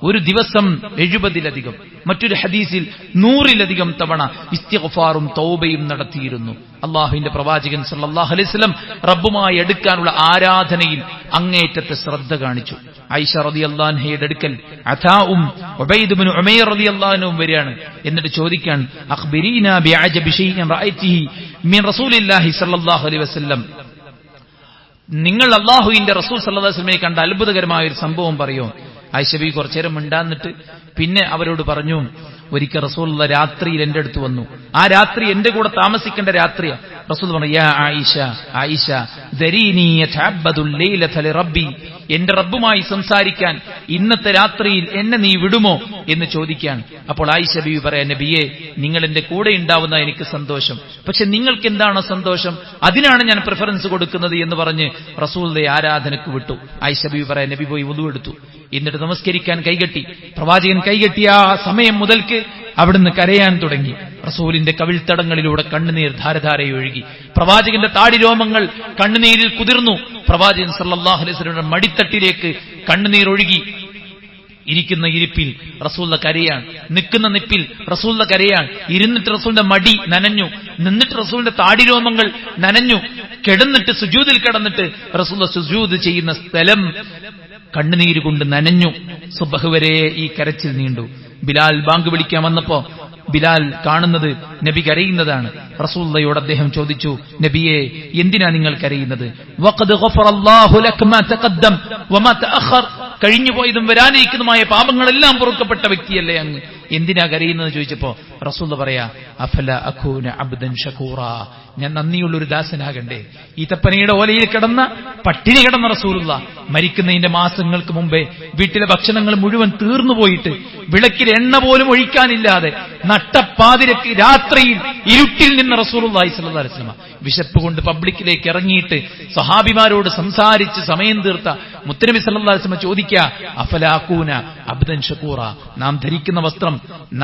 ഒരു ദിവസം 70-ലധികം, മറ്റൊരു ഹദീസിൽ 100-ലധികം തവണ ഇസ്തിഗ്ഫാറും തൗബയും നടത്തിയിരുന്നു. അള്ളാഹുവിന്റെ പ്രവാചകൻ സല്ലല്ലാഹു അലൈഹി വസല്ലം റബ്ബുമായി അടുക്കാനുള്ള ആരാധനയിൽ അങ്ങേറ്റത്തെ ശ്രദ്ധ കാണിച്ചു. ആയിഷ റളിയല്ലാഹു അൻഹയുടെ അടുക്കൽ അതാഉം ഉബൈദ് ഇബ്നു ഉമൈർ റളിയല്ലാഹു അൻഹും വരികയാണ്. എന്നിട്ട് ചോദിക്കാൻ, അഖ്ബിരീനാ ബിഅജബി ശൈഇൻ റഅയ്തിഹി മിൻ റസൂലില്ലാഹി സല്ലല്ലാഹു അലൈഹി വസല്ലം, നിങ്ങൾ അള്ളാഹുവിന്റെ റസൂൽ സല്ലല്ലാഹു അലൈഹി വസല്ലമയെ കണ്ട അത്ഭുതകരമായ ഒരു സംഭവം പറയോ? ആയിഷ ബീവി കുറച്ചേരം മിണ്ടാന്നിട്ട് പിന്നെ അവരോട് പറഞ്ഞു, ഒരിക്കൽ റസൂലുള്ള രാത്രിയിൽ എന്റെ അടുത്ത് വന്നു. ആ രാത്രി എന്റെ കൂടെ താമസിക്കേണ്ട രാത്രിയാ. റസൂൽ പറഞ്ഞു, യാ ആയിഷ, ആയിഷ ദരീനി യതഅബ്ബദുൽ ലൈലത ലിറബ്ബി, എന്റെ റബ്ബുമായി സംസാരിക്കാൻ ഇന്നത്തെ രാത്രിയിൽ എന്നെ നീ വിടുമോ എന്ന് ചോദിക്കാൻ. അപ്പോൾ ആയിഷ ബീവി പറയാ, നബിയെ, നിങ്ങൾ എന്റെ കൂടെ ഉണ്ടാവുന്ന എനിക്ക് സന്തോഷം, പക്ഷെ നിങ്ങൾക്ക് എന്താണ് സന്തോഷം, അതിനാണ് ഞാൻ പ്രിഫറൻസ് കൊടുക്കുന്നത് എന്ന് പറഞ്ഞ് റസൂലുള്ളാഹി ആരാധനക്ക് വിട്ടു. ആയിഷ ബീവി പറയാ, നബി പോയി വുളു എടുത്തു. എന്നിട്ട് നമസ്കരിക്കാൻ കൈകെട്ടി. പ്രവാചകൻ കൈകെട്ടിയ ആ സമയം മുതൽക്ക് അവിടുന്ന് കരയാൻ തുടങ്ങി. റസൂലിന്റെ കവിൾത്തടങ്ങളിലൂടെ കണ്ണുനീർ ധാരധാരയൊഴുകി. പ്രവാചകന്റെ താടിരോമങ്ങൾ കണ്ണുനീരിൽ കുതിർന്നു. പ്രവാചകൻ സല്ലല്ലാഹു അലൈഹി വസല്ലമയുടെ മടിത്തട്ടിലേക്ക് കണ്ണുനീർ ഒഴുകി. ഇരിക്കുന്ന ഇരിപ്പിൽ റസൂലുള്ള കരയാൻ, നിൽക്കുന്ന നിപ്പിൽ റസൂലുള്ള കരയാൻ, ഇരുന്നിട്ട് റസൂലിന്റെ മടി നനഞ്ഞു, നിന്നിട്ട് റസൂലിന്റെ താടിരോമങ്ങൾ നനഞ്ഞു, കിടന്നിട്ട് സുജൂദിൽ കിടന്നിട്ട് റസൂലുള്ള സുജൂദ് ചെയ്യുന്ന സ്ഥലം കണ്ണുനീര് കൊണ്ട് നനഞ്ഞു. സുബ്ഹ് വരെ ഈ കരച്ചിൽ നീണ്ടു. ബിലാൽ ബാങ്ക് വിളിക്കാൻ വന്നപ്പോ ബിലാൽ കാണുന്നത് നബി കരയുന്നതാണ്. റസൂലുള്ളാഹിയോട് അദ്ദേഹം ചോദിച്ചു, നബിയെ, എന്തിനാ നിങ്ങൾ കരയുന്നത്? വഖദ് ഗഫറല്ലാഹു ലക മാ തഖദ്ദം വമാ തഅഖർ, കഴിഞ്ഞുപോയതും വരാനിരിക്കുന്നതുമായ പാപങ്ങളെല്ലാം പൊറുക്കപ്പെട്ട വ്യക്തിയല്ലേ അങ്ങ്, എന്തിനാ കരയുന്നത് ചോദിച്ചപ്പോ റസൂൽ പറയാ, അഫല അകൂന അബ്ദൻ ഷകൂറ, ഞാൻ നന്ദിയുള്ളൊരു ദാസനാകണ്ടേ? ഈ തപ്പനയുടെ ഓലയിൽ കിടന്ന പട്ടിണി കിടന്ന റസൂലുള്ള മരിക്കുന്നതിന്റെ മാസങ്ങൾക്ക് മുമ്പേ വീട്ടിലെ ഭക്ഷണങ്ങൾ മുഴുവൻ തീർന്നുപോയിട്ട് വിളക്കിൽ എണ്ണ പോലും ഒഴിക്കാനില്ലാതെ നട്ടപ്പാതിരക്ക് രാത്രിയിൽ ഇരുട്ടിൽ നിന്ന റസൂലുള്ളാഹി സ്വല്ലല്ലാഹു അലൈഹി വസല്ലം വിശപ്പ് കൊണ്ട് പബ്ലിക്കിലേക്ക് ഇറങ്ങിയിട്ട് സഹാബിമാരോട് സംസാരിച്ച് സമയം തീർത്ത മുത്തനബി സല്ലല്ലാഹു അലൈഹി വസല്ലം ചോദിക്കുക, അഫലാകൂന അബ്ദൻ ഷകൂറ, നാം ധരിക്കുന്ന വസ്ത്രം,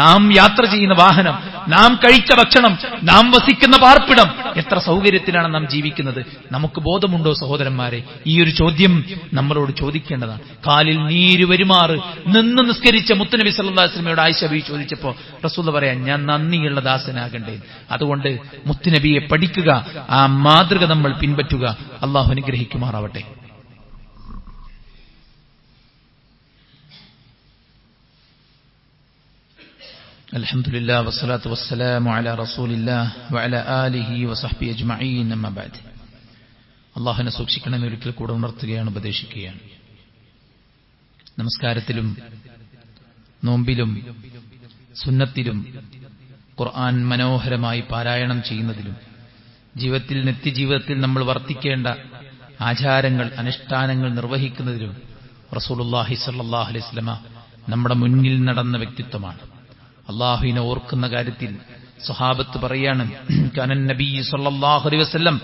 നാം യാത്ര ചെയ്യുന്ന വാഹനം, നാം കഴിച്ച ഭക്ഷണം, നാം വസിക്കുന്ന പാർപ്പിടം, എത്ര സൗകര്യത്തിലാണ് നാം ജീവിക്കുന്നത്? നമുക്ക് ബോധമുണ്ടോ സഹോദരന്മാരെ? ഈ ഒരു ചോദ്യം നമ്മളോട് ചോദിക്കേണ്ടതാണ്. കാലിൽ നീര് വരുമാറ് നിന്ന് നിസ്കരിച്ച മുത്തനബി സല്ലല്ലാഹു അലൈഹി വസല്ലമയോട് ആയിഷ ബീവി ചോദിച്ചപ്പോ റസൂൽ പറയാ, ഞാൻ നന്ദിയുള്ള ദാസനാകണ്ടേ? അതുകൊണ്ട് മുത്തുനബിയെ പഠിക്കുക, ആ മാതൃക നമ്മൾ പിൻപറ്റുക. അള്ളാഹു അനുഗ്രഹിക്കുമാറാവട്ടെ. അൽഹംദുലില്ലാഹി വസ്സലാത്തു വസ്സലാമു അലാ റസൂലില്ലാഹി വഅലാ ആലിഹി വസഹ്ബിഹി അജ്മഈൻ. അമ്മാ ബഅദ്. അല്ലാഹുവിനെ സൂക്ഷിക്കണമെന്ന് ഒരിക്കൽ കൂടെ ഉണർത്തുകയാണ്, ഉപദേശിക്കുകയാണ്. നമസ്കാരത്തിലും നോമ്പിലും സുന്നത്തിലും ഖുർആൻ മനോഹരമായി പാരായണം ചെയ്യുന്നതിലും നിത്യജീവിതത്തിൽ നമ്മൾ വർത്തിക്കേണ്ട ആചാരങ്ങൾ, അനുഷ്ഠാനങ്ങൾ നിർവഹിക്കുന്നതിലും റസൂലുള്ളാഹി സ്വല്ലല്ലാഹു അലൈഹി വസല്ലമ നമ്മുടെ മുന്നിൽ നടന്ന വ്യക്തിത്വമാണ്. അള്ളാഹുവിനെ ഓർക്കുന്ന കാര്യത്തിൽ സ്വഹാബത്ത് പറയാണ്, കാനൻ നബി സ്വല്ലല്ലാഹു അലൈഹി വസല്ലം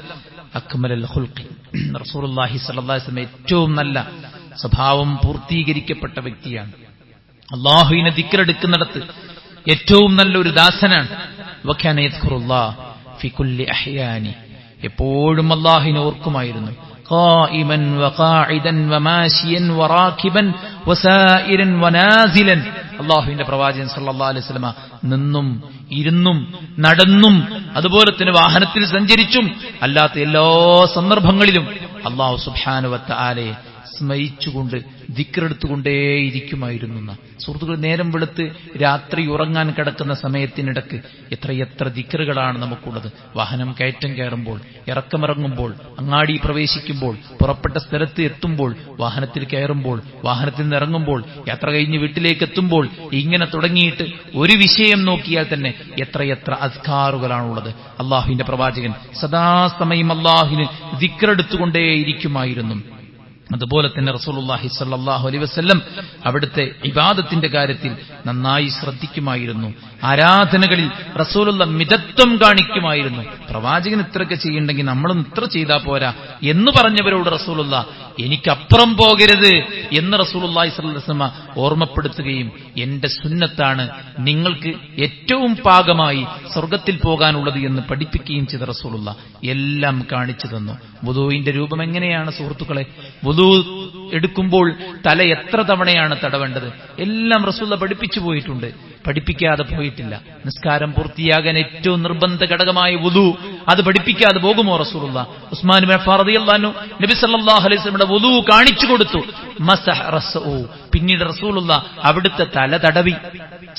അക്മലൽ ഖുൽഖി. റസൂലുള്ളാഹി സ്വല്ലല്ലാഹു അലൈഹി വസല്ലം ഏറ്റവും നല്ല സ്വഭാവം പൂർത്തീകരിക്കപ്പെട്ട വ്യക്തിയാണ്. അള്ളാഹുവിനെ ദിക്റെടുക്കുന്നിടത്ത് ഏറ്റവും നല്ലൊരു ദാസനാണ്. വകാന യദ്കുറുല്ലാഹ് ഫി കുല്ലി അഹ്യാനി. എപ്പോഴും അള്ളാഹുവിനെ ഓർക്കുമായിരുന്നു. ഖായിമൻ വഖാഇദൻ വമാശിയൻ വറാകിബൻ വസായിരൻ വനാസിലൻ. അള്ളാഹുവിന്റെ പ്രവാചകൻ സല്ലല്ലാഹു അലൈഹി വസല്ലമ നിന്നും ഇരുന്നും നടന്നും അതുപോലെ തന്നെ വാഹനത്തിൽ സഞ്ചരിച്ചും അല്ലാത്ത എല്ലാ സന്ദർഭങ്ങളിലും അള്ളാഹു സുബ്ഹാനഹു വ തആലയെ സ്മരിച്ചുകൊണ്ട് ദിക്റെടുത്തുകൊണ്ടേയിരിക്കുമായിരുന്നു. സുഹൃത്തുക്കൾ, നേരം വെളുത്ത് രാത്രി ഉറങ്ങാൻ കിടക്കുന്ന സമയത്തിനിടക്ക് എത്രയെത്ര ദിക്റുകളാണ് നമുക്കുള്ളത്. വാഹനം കയറ്റം കയറുമ്പോൾ, ഇറക്കമിറങ്ങുമ്പോൾ, അങ്ങാടി പ്രവേശിക്കുമ്പോൾ, പുറപ്പെട്ട സ്ഥലത്ത് എത്തുമ്പോൾ, വാഹനത്തിൽ കയറുമ്പോൾ, വാഹനത്തിൽ നിന്ന് ഇറങ്ങുമ്പോൾ, യാത്ര കഴിഞ്ഞ് വീട്ടിലേക്ക് എത്തുമ്പോൾ, ഇങ്ങനെ തുടങ്ങിയിട്ട് ഒരു വിഷയം നോക്കിയാൽ തന്നെ എത്രയെത്ര അസ്കാറുകളാണുള്ളത്. അള്ളാഹുവിന്റെ പ്രവാചകൻ സദാസമയം അള്ളാഹുവിന് ദിക്റെടുത്തുകൊണ്ടേയിരിക്കുമായിരുന്നു. അതുപോലെ തന്നെ റസൂലുള്ളാഹി സ്വല്ലല്ലാഹു അലൈഹി വസല്ലം അവിടുത്തെ ഇബാദത്തിന്റെ കാര്യത്തിൽ നന്നായി ശ്രദ്ധിക്കുമായിരുന്നു. ആരാധനകളിൽ റസൂലുള്ള മിതത്വം കാണിക്കുമായിരുന്നു. പ്രവാചകൻ ഇത്രയൊക്കെ ചെയ്യണ്ടെങ്കിൽ നമ്മളും ഇത്ര ചെയ്താൽ പോരാ എന്ന് പറഞ്ഞവരോട് റസൂലുള്ള എനിക്കപ്പുറം പോകരുത് എന്ന് റസൂലുള്ളാഹി സ്വല്ലല്ലാഹു അലൈഹി വസല്ലം ഓർമ്മപ്പെടുത്തുകയും എന്റെ സുന്നത്താണ് നിങ്ങൾക്ക് ഏറ്റവും പാകമായി സ്വർഗത്തിൽ പോകാനുള്ളത് എന്ന് പഠിപ്പിക്കുകയും ചെയ്ത റസൂലുള്ള എല്ലാം കാണിച്ചു തന്നു. വുദൂഇന്റെ രൂപം എങ്ങനെയാണ് സുഹൃത്തുക്കളെ? വുദൂ എടുക്കുമ്പോൾ തല എത്ര തവണയാണ് തടവേണ്ടത് എല്ലാം റസൂലുള്ള പഠിപ്പിച്ചു പോയിട്ടുണ്ട്. പഠിപ്പിക്കാതെ പോയിട്ടില്ല. നിസ്കാരം പൂർത്തിയാകാൻ ഏറ്റവും നിർബന്ധ ഘടകമായ വുദൂ, അത് പഠിപ്പിക്കാതെ പോകുമോ റസൂലുള്ള? ഉസ്മാൻ ഇബ്നു അഫ്ഫാൻ റളിയല്ലാഹു അൻഹു നബി സല്ലല്ലാഹു അലൈഹി വസല്ലമയുടെ വുദൂ കാണിച്ചു കൊടുത്തു. മസഹ റസ്ഉ. പിന്നീട് റസൂലുള്ള അവിടുത്തെ തല തടവി,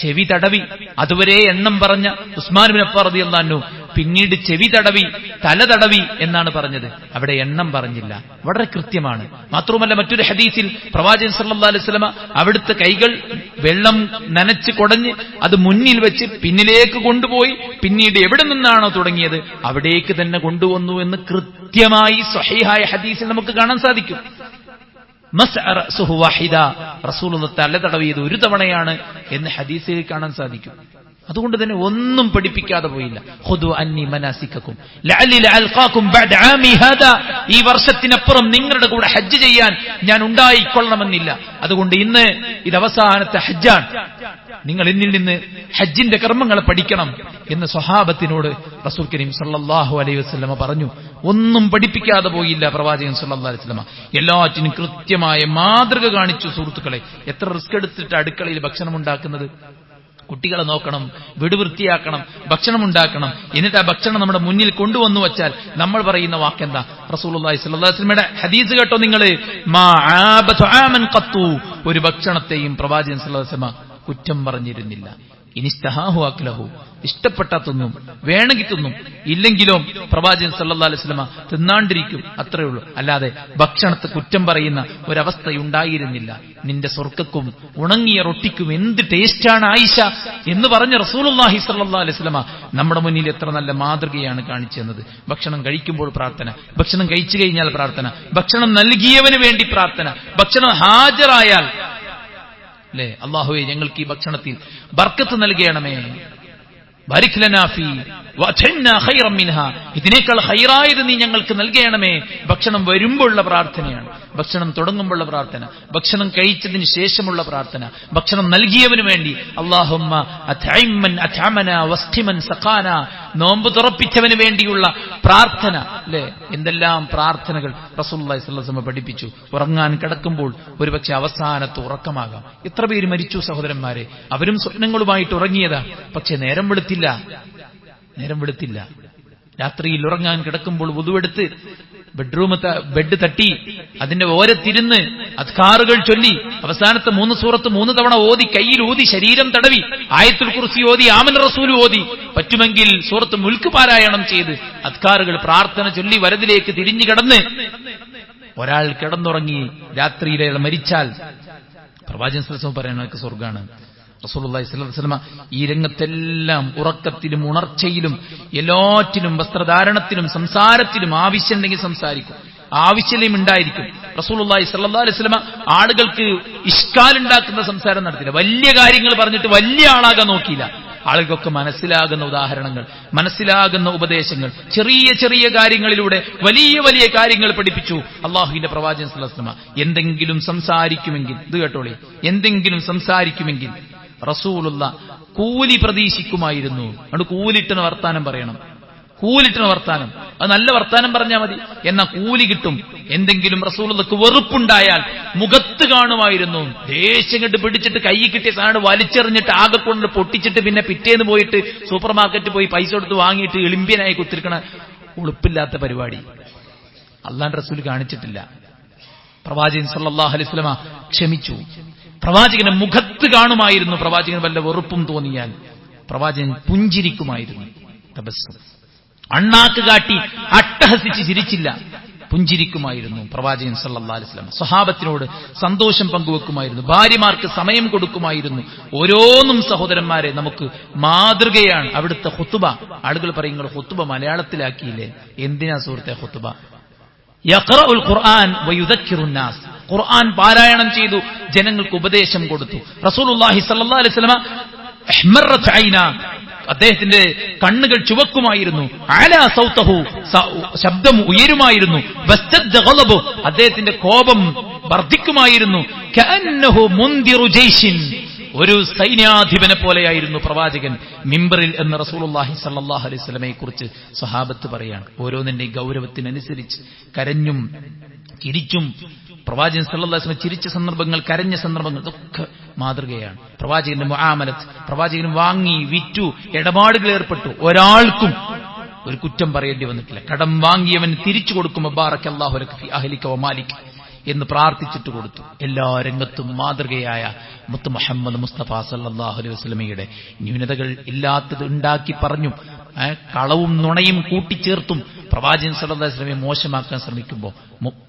ചെവി തടവി. അതുവരെ എണ്ണം പറഞ്ഞ ഉസ്മാൻ ഇബ്നു അഫ്ഫാൻ റളിയല്ലാഹു അൻഹു പിന്നീട് ചെവി തടവി, തല തടവി എന്നാണ് പറഞ്ഞത്. അവിടെ എണ്ണം പറഞ്ഞില്ല. വളരെ കൃത്യമാണ്. മാത്രവുമല്ല, മറ്റൊരു ഹദീസിൽ പ്രവാചകൻ സല്ലല്ലാഹു അലൈഹി വസല്ലമ അവിടുത്തെ കൈകൾ വെള്ളം നനച്ച് കുടഞ്ഞ് അത് മുന്നിൽ വെച്ച് പിന്നിലേക്ക് കൊണ്ടുപോയി പിന്നീട് എവിടെ നിന്നാണോ തുടങ്ങിയത് അവിടേക്ക് തന്നെ കൊണ്ടുവന്നു എന്ന് കൃത്യമായി സ്വഹീഹായ ഹദീസിൽ നമുക്ക് കാണാൻ സാധിക്കും. റസൂലുള്ളാഹി തല തടവിയത് ഒരു തവണയാണ് എന്ന് ഹദീസിൽ കാണാൻ സാധിക്കും. അതുകൊണ്ട് തന്നെ ഒന്നും പഠിപ്പിക്കാതെ പോയില്ല. ഖുദു അന്നി മനാസിക്കക്കും ലഅല്ലി അൽഖാകും ബഅദ ആമി ഹാദാ. ഈ വർഷത്തിനപ്പുറം നിങ്ങളുടെ കൂടെ ഹജ്ജ് ചെയ്യാൻ ഞാൻ ഉണ്ടായിക്കൊള്ളണമെന്നില്ല. അതുകൊണ്ട് ഇന്ന് ഇത് അവസാനത്തെ ഹജ്ജാണ്. നിങ്ങൾ എന്നിൽ നിന്ന് ഹജ്ജിന്റെ കർമ്മങ്ങളെ പഠിക്കണം എന്ന് സ്വഹാബത്തിനോട് റസൂൽ കരീം സല്ലല്ലാഹു അലൈഹി വസല്ലമ പറഞ്ഞു. ഒന്നും പഠിപ്പിക്കാതെ പോയില്ല പ്രവാചകൻ സല്ലല്ലാഹു അലൈഹി വസല്ലമ. എല്ലാറ്റിനും കൃത്യമായ മാതൃക കാണിച്ചു. സുഹൃത്തുക്കളെ, എത്ര റിസ്ക് എടുത്തിട്ട് അടുക്കളയിൽ ഭക്ഷണം ഉണ്ടാക്കുന്നത്. കുട്ടികളെ നോക്കണം, വീട് വൃത്തിയാക്കണം, ഭക്ഷണം ഉണ്ടാക്കണം. എന്നിട്ട് ആ ഭക്ഷണം നമ്മുടെ മുന്നിൽ കൊണ്ടുവന്നു വച്ചാൽ നമ്മൾ പറയുന്ന വാക്കെന്താ? റസൂലുള്ളാഹി സ്വല്ലല്ലാഹു അലൈഹി വസല്ലമയുടെ ഹദീസ് കേട്ടോ നിങ്ങൾ. മാ ആബ തുആമൻ ഖത്തു. ഒരു ഭക്ഷണത്തെയും പ്രവാചകൻ സല്ലല്ലാഹു അലൈഹി വസല്ലമ കുറ്റം പറഞ്ഞിരുന്നില്ല. ഇനിസ്തഹാഹു അക്ലഹു. ഇഷ്ടപ്പെട്ട തിന്നും, വേണമെങ്കിൽ തിന്നും, ഇല്ലെങ്കിലോ പ്രവാചകൻ സല്ലല്ലാഹു അലൈഹി വസല്ലമ തിന്നാണ്ടിരിക്കും, അത്രയേ ഉള്ളൂ. അല്ലാതെ ഭക്ഷണത്തെ കുറ്റം പറയുന്ന ഒരവസ്ഥയുണ്ടായിരുന്നില്ല. നിന്റെ സ്വർഗ്ഗക്കും ഉണങ്ങിയ റൊട്ടിക്കും എന്ത് ടേസ്റ്റാണ് ആയിഷ എന്ന് പറഞ്ഞ റസൂലുള്ളാഹി സ്വല്ലല്ലാഹു അലൈഹി വസല്ലമ നമ്മുടെ മുന്നിൽ എത്ര നല്ല മാതൃകയാണ് കാണിച്ചു തന്നത്. ഭക്ഷണം കഴിക്കുമ്പോൾ പ്രാർത്ഥന, ഭക്ഷണം കഴിച്ചു കഴിഞ്ഞാൽ പ്രാർത്ഥന, ഭക്ഷണം നൽകിയവന് വേണ്ടി പ്രാർത്ഥന, ഭക്ഷണം ഹാജരായാൽ അല്ലേ, അല്ലാഹുവേ ഞങ്ങൾക്ക് ഈ ഭക്ഷണത്തിൽ ബർക്കത്ത് നൽകണമേ, ബാരിക് ലനാ ഫീ വഅതിന്നാ ഖൈറൻ മിൻഹാ. ഇതിനേക്കാൾ ഖൈറായത് നീ ഞങ്ങൾക്ക് നൽകണമേ. ഭക്ഷണം വരുമ്പോഴുള്ള പ്രാർത്ഥനയാണ്, ഭക്ഷണം തുടങ്ങുമ്പോഴുള്ള പ്രാർത്ഥന, ഭക്ഷണം കഴിച്ചതിന് ശേഷമുള്ള പ്രാർത്ഥന, ഭക്ഷണം നൽകിയവന് വേണ്ടി അല്ലാഹുമ്മ അത്ഇമ്മൻ അത്അമനാ വസ്ഖിമൻ സഖാനാ. നോമ്പ് തുറപ്പിച്ചവന് വേണ്ടിയുള്ള പ്രാർത്ഥന അല്ലേ. എന്തെല്ലാം പ്രാർത്ഥനകൾ റസൂലുള്ളാഹി സ്വല്ലല്ലാഹു അലൈഹി വസല്ലം പഠിപ്പിച്ചു. ഉറങ്ങാൻ കിടക്കുമ്പോൾ ഒരുപക്ഷെ അവസാനത്തെ ഉറക്കമാകാം. എത്ര പേര് മരിച്ചു സഹോദരന്മാരെ. അവരും സ്വപ്നങ്ങളുമായിട്ട് ഉറങ്ങിയതാ, പക്ഷെ നേരം വെളുത്തില്ല. രാത്രിയിൽ ഉറങ്ങാൻ കിടക്കുമ്പോൾ വുദുവെടുത്ത് ബെഡ് തട്ടി അതിന്റെ ഓരത്തിരുന്ന് അദ്കാറുകൾ ചൊല്ലി അവസാനത്തെ 3 സൂറത്ത് 3 തവണ ഓതി, കയ്യിൽ ഊതി, ശരീരം തടവി, ആയത്തുൽ കുർസി ഓതി, ആമന റസൂൽ ഓതി, പറ്റുമെങ്കിൽ സൂറത്ത് മുൽക്ക് പാരായണം ചെയ്ത് അദ്കാറുകൾ പ്രാർത്ഥന ചൊല്ലി വലതിലേക്ക് തിരിഞ്ഞു കിടന്ന് ഒരാൾ കിടന്നുറങ്ങി രാത്രിയിലെ മരിച്ചാൽ പ്രവാചകൻ സ്വല്ലല്ലാഹു അലൈഹി വസല്ലം പറയുന്നത് സ്വർഗ്ഗാണ്. റസൂലുള്ളാഹി സ്വല്ലല്ലാഹു അലൈഹി വസല്ലം ഈ രംഗത്തെല്ലാം ഉറക്കത്തിലും ഉണർച്ചയിലും എല്ലാറ്റിലും വസ്ത്രധാരണത്തിലും സംസാരത്തിലും ആവശ്യമുണ്ടെങ്കിൽ സംസാരിക്കും, ആവശ്യം ഉണ്ടായിരിക്കും. റസൂലുള്ളാഹി സ്വല്ലല്ലാഹു അലൈഹി വസല്ലം ആളുകൾക്ക് ഇഷ്കാലുണ്ടാക്കുന്ന സംസാരം നടത്തില്ല. വലിയ കാര്യങ്ങൾ പറഞ്ഞിട്ട് വലിയ ആളാകാൻ നോക്കിയില്ല. ആളുകൾക്ക് മനസ്സിലാകുന്ന ഉദാഹരണങ്ങൾ, മനസ്സിലാകുന്ന ഉപദേശങ്ങൾ, ചെറിയ ചെറിയ കാര്യങ്ങളിലൂടെ വലിയ വലിയ കാര്യങ്ങൾ പഠിപ്പിച്ചു അള്ളാഹുവിന്റെ പ്രവാചകൻ സ്വല്ലല്ലാഹു അലൈഹി വസല്ലം. എന്തെങ്കിലും സംസാരിക്കുമെങ്കിൽ, ഇത് കേട്ടോളി, എന്തെങ്കിലും സംസാരിക്കുമെങ്കിൽ റസൂലുള്ള കൂലി പ്രതീക്ഷിക്കുമായിരുന്നു. അതുകൊണ്ട് കൂലിട്ടുന്ന വർത്താനം പറയണം, കൂലിട്ടുന്ന വർത്താനം, അത് നല്ല വർത്താനം പറഞ്ഞാൽ മതി, എന്നാ കൂലി കിട്ടും. എന്തെങ്കിലും റസൂലുള്ളാഹിക്ക് വെറുപ്പുണ്ടായാൽ മുഖത്ത് കാണുമായിരുന്നു. ദേഷ്യം കെട്ട് പിടിച്ചിട്ട് കൈ കിട്ടിയ സാധനം വലിച്ചെറിഞ്ഞിട്ട് ആകെ കൊണ്ട് പൊട്ടിച്ചിട്ട് പിന്നെ പിറ്റേന്ന് പോയിട്ട് സൂപ്പർ മാർക്കറ്റിൽ പോയി പൈസ കൊടുത്ത് വാങ്ങിയിട്ട് എളിമ്പ്യനായി കുത്തിരിക്കണ ഉളുപ്പില്ലാത്ത പരിപാടി അല്ലാഹുവിന്റെ റസൂൽ കാണിച്ചിട്ടില്ല. പ്രവാചകൻ സല്ലല്ലാഹു അലൈഹി വസല്ലം ക്ഷമിച്ചു. പ്രവാചകന്റെ മുഖത്ത് കാണുമായിരുന്നു. പ്രവാചകന് വല്ല വെറുപ്പും തോന്നിയാൽ പ്രവാചകൻ പുഞ്ചിരിക്കുമായിരുന്നു. തബസ്സും, അണ്ണാക്ക് കാട്ടി അട്ടഹസിച്ച് ചിരിച്ചില്ല, പുഞ്ചിരിക്കുമായിരുന്നു പ്രവാചകൻ സല്ലല്ലാഹു അലൈഹി വസല്ലം. സ്വഹാബത്തിനോട് സന്തോഷം പങ്കുവെക്കുമായിരുന്നു, ഭാര്യമാർക്ക് സമയം കൊടുക്കുമായിരുന്നു. ഓരോന്നും സഹോദരന്മാരെ നമുക്ക് മാതൃകയാണ് അവിടുത്തെ ഖുതുബ. ആളുകൾ പറയും, നിങ്ങൾ ഖുതുബ മലയാളത്തിലാക്കിയില്ലേ? എന്തിനാ സുഹൃത്തെ ഖുതുബ? യഖറഉൽ ഖുർആൻ വയുദക്കിറുൻ നാസ്, ഖുർആൻ പാരായണം ചെയ്തു, ജനങ്ങൾക്ക് ഉപദേശം കൊടുത്തു. റസൂലുള്ളാഹി സ്വല്ലല്ലാഹു അലൈഹി വസല്ലം അഹ്മറത് ഐന, അദ്ദേഹത്തിന്റെ കണ്ണുകൾ ചുവക്കുമായിരുന്നു. അലാ സൗതഹു, ശബ്ദം ഉയരുമായിരുന്നു. വസ്തദ്ദ ഗളബു, അദ്ദേഹത്തിന്റെ കോപം വർദ്ധിക്കുമായിരുന്നു. കഅന്നഹു മുൻദിറു ജയ്ഷിൻ, ഒരു സൈന്യാധിപനെ പോലെയായിരുന്നു പ്രവാചകൻ മിമ്പറിൽ എന്ന് റസൂലുള്ളാഹി സ്വല്ലല്ലാഹു അലൈഹി വസല്ലമയെ കുറിച്ച് സ്വഹാബത്ത് പറയാണ്. ഓരോന്നിന്റെ ഗൗരവത്തിനനുസരിച്ച് കരഞ്ഞും ചിരിച്ചും പ്രവാചകൻ സല്ലല്ലാഹു അലൈഹി വസല്ലം ചിരിച്ച സന്ദർഭങ്ങൾ, കരഞ്ഞ സന്ദർഭങ്ങൾ, ഇതൊക്കെ മാതൃകയാണ്. പ്രവാചകന്റെ മുആമലത്ത്, പ്രവാചകൻ വാങ്ങി വിറ്റു ഇടപാടുകൾ ഏർപ്പെട്ടു, ഒരാൾക്കും ഒരു കുറ്റം പറയേണ്ടി വന്നിട്ടില്ല. കടം വാങ്ങിയവൻ തിരിച്ചു കൊടുക്കും, ബാറക്കല്ലാഹു ലക ഫീ അഹ്ലിക വമാലിക എന്ന് പ്രാർത്ഥിച്ചിട്ട് കൊടുത്തു. എല്ലാ രംഗത്തും മാതൃകയായ മുത്ത് മുഹമ്മദ് മുസ്തഫ സല്ലല്ലാഹു അലൈഹി വസല്ലമയുടെ ന്യൂനതകൾ ഇല്ലാത്തത് ഉണ്ടാക്കി പറഞ്ഞു, കളവും നുണയും കൂട്ടിച്ചേർത്തും പ്രവാചകൻ സല്ലല്ലാഹു അലൈഹി വസല്ലമയെ മോശമാക്കാൻ ശ്രമിക്കുമ്പോൾ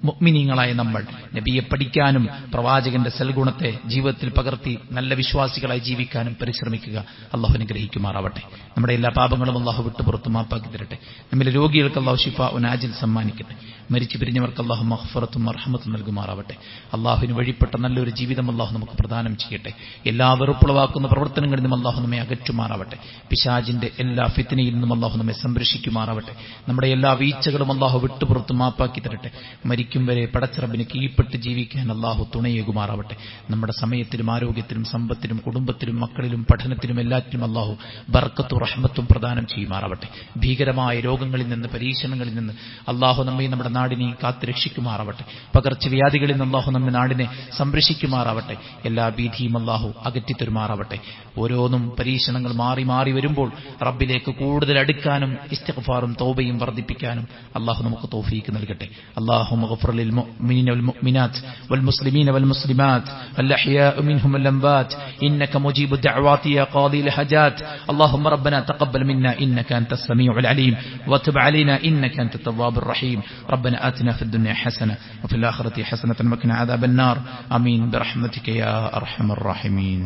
മുഅ്മിനീങ്ങളായ നമ്മൾ നബിയെ പഠിക്കാനും പ്രവാചകന്റെ സൽഗുണത്തെ ജീവിതത്തിൽ പകർത്തി നല്ല വിശ്വാസികളായി ജീവിക്കാനും പരിശ്രമിക്കുക. അള്ളാഹു അനുഗ്രഹിക്കുമാറാവട്ടെ. നമ്മുടെ എല്ലാ പാപങ്ങളും അള്ളാഹു വിട്ടുപുറത്ത് മാപ്പാക്കി തരട്ടെ. നമ്മിലെ രോഗികൾക്ക് അള്ളാഹു ശിഫാഉൻ ആജിൽ സമ്മാനിക്കട്ടെ. മരിച്ചു പിരിഞ്ഞവർക്ക് അള്ളാഹു മഗ്ഫിറത്തും റഹ്മത്തും നൽകുമാറാവട്ടെ. അള്ളാഹുവിന് വഴിപ്പെട്ട നല്ലൊരു ജീവിതം അള്ളാഹു നമുക്ക് പ്രദാനം ചെയ്യട്ടെ. എല്ലാ വെറുപ്പുളവാക്കുന്ന പ്രവർത്തനങ്ങളിൽ നിന്നും അള്ളാഹു നമ്മെ അകറ്റുമാറാവട്ടെ. പിശാചിന്റെ എല്ലാ ഫിത്നയിൽ നിന്നും അള്ളാഹു നമ്മെ സംരക്ഷിക്കുമാറാവട്ടെ. നമ്മുടെ എല്ലാ വീഴ്ചകളും അള്ളാഹു വിട്ടുപുറത്ത് മാപ്പാക്കി തരട്ടെ. മരിക്കും വരെ പടച്ചറബിന് കീഴ്പ്പെട്ട് ജീവിക്കാൻ അള്ളാഹു തുണയേകുമാറാവട്ടെ. നമ്മുടെ സമയത്തിലും ആരോഗ്യത്തിലും സമ്പത്തിലും കുടുംബത്തിലും മക്കളിലും പഠനത്തിലും എല്ലാറ്റിലും അള്ളാഹു ബർക്കത്തും റഹ്മത്തും പ്രദാനം ചെയ്യുമാറാവട്ടെ. ഭീകരമായ രോഗങ്ങളിൽ നിന്ന്, പരീക്ഷണങ്ങളിൽ നിന്ന് അള്ളാഹു നമ്മെ നമ്മുടെ നാടിനെ കാത്തുരക്ഷിക്കുമാറാവട്ടെ. പകർച്ചവ്യാധികളിൽ നിന്ന് അള്ളാഹു നമ്മുടെ നാടിനെ സംരക്ഷിക്കുമാറാവട്ടെ. എല്ലാ ഭീതിയും അള്ളാഹു അകറ്റിത്തരുമാറാവട്ടെ. ഓരോന്നും പരീക്ഷണങ്ങൾ മാറി മാറി വരുമ്പോൾ റബ്ബിലേക്ക് കൂടുതൽ അടുക്കാനും ഇസ്തിഗ്ഫാറും തൗബയും വർദ്ധിപ്പിക്കാനും അള്ളാഹു നമുക്ക് തൗഫീക്ക് നൽകട്ടെ. اللهم اغفر للمؤمنين والمؤمنات والمسلمين والمسلمات الأحياء منهم والأموات إنك مجيب الدعوات يا قاضي الحاجات. اللهم ربنا تقبل منا إنك أنت السميع العليم وتب علينا إنك أنت التواب الرحيم. ربنا آتنا في الدنيا حسنة وفي الآخرة حسنة وقنا عذاب النار. آمين برحمتك يا أرحم الراحمين.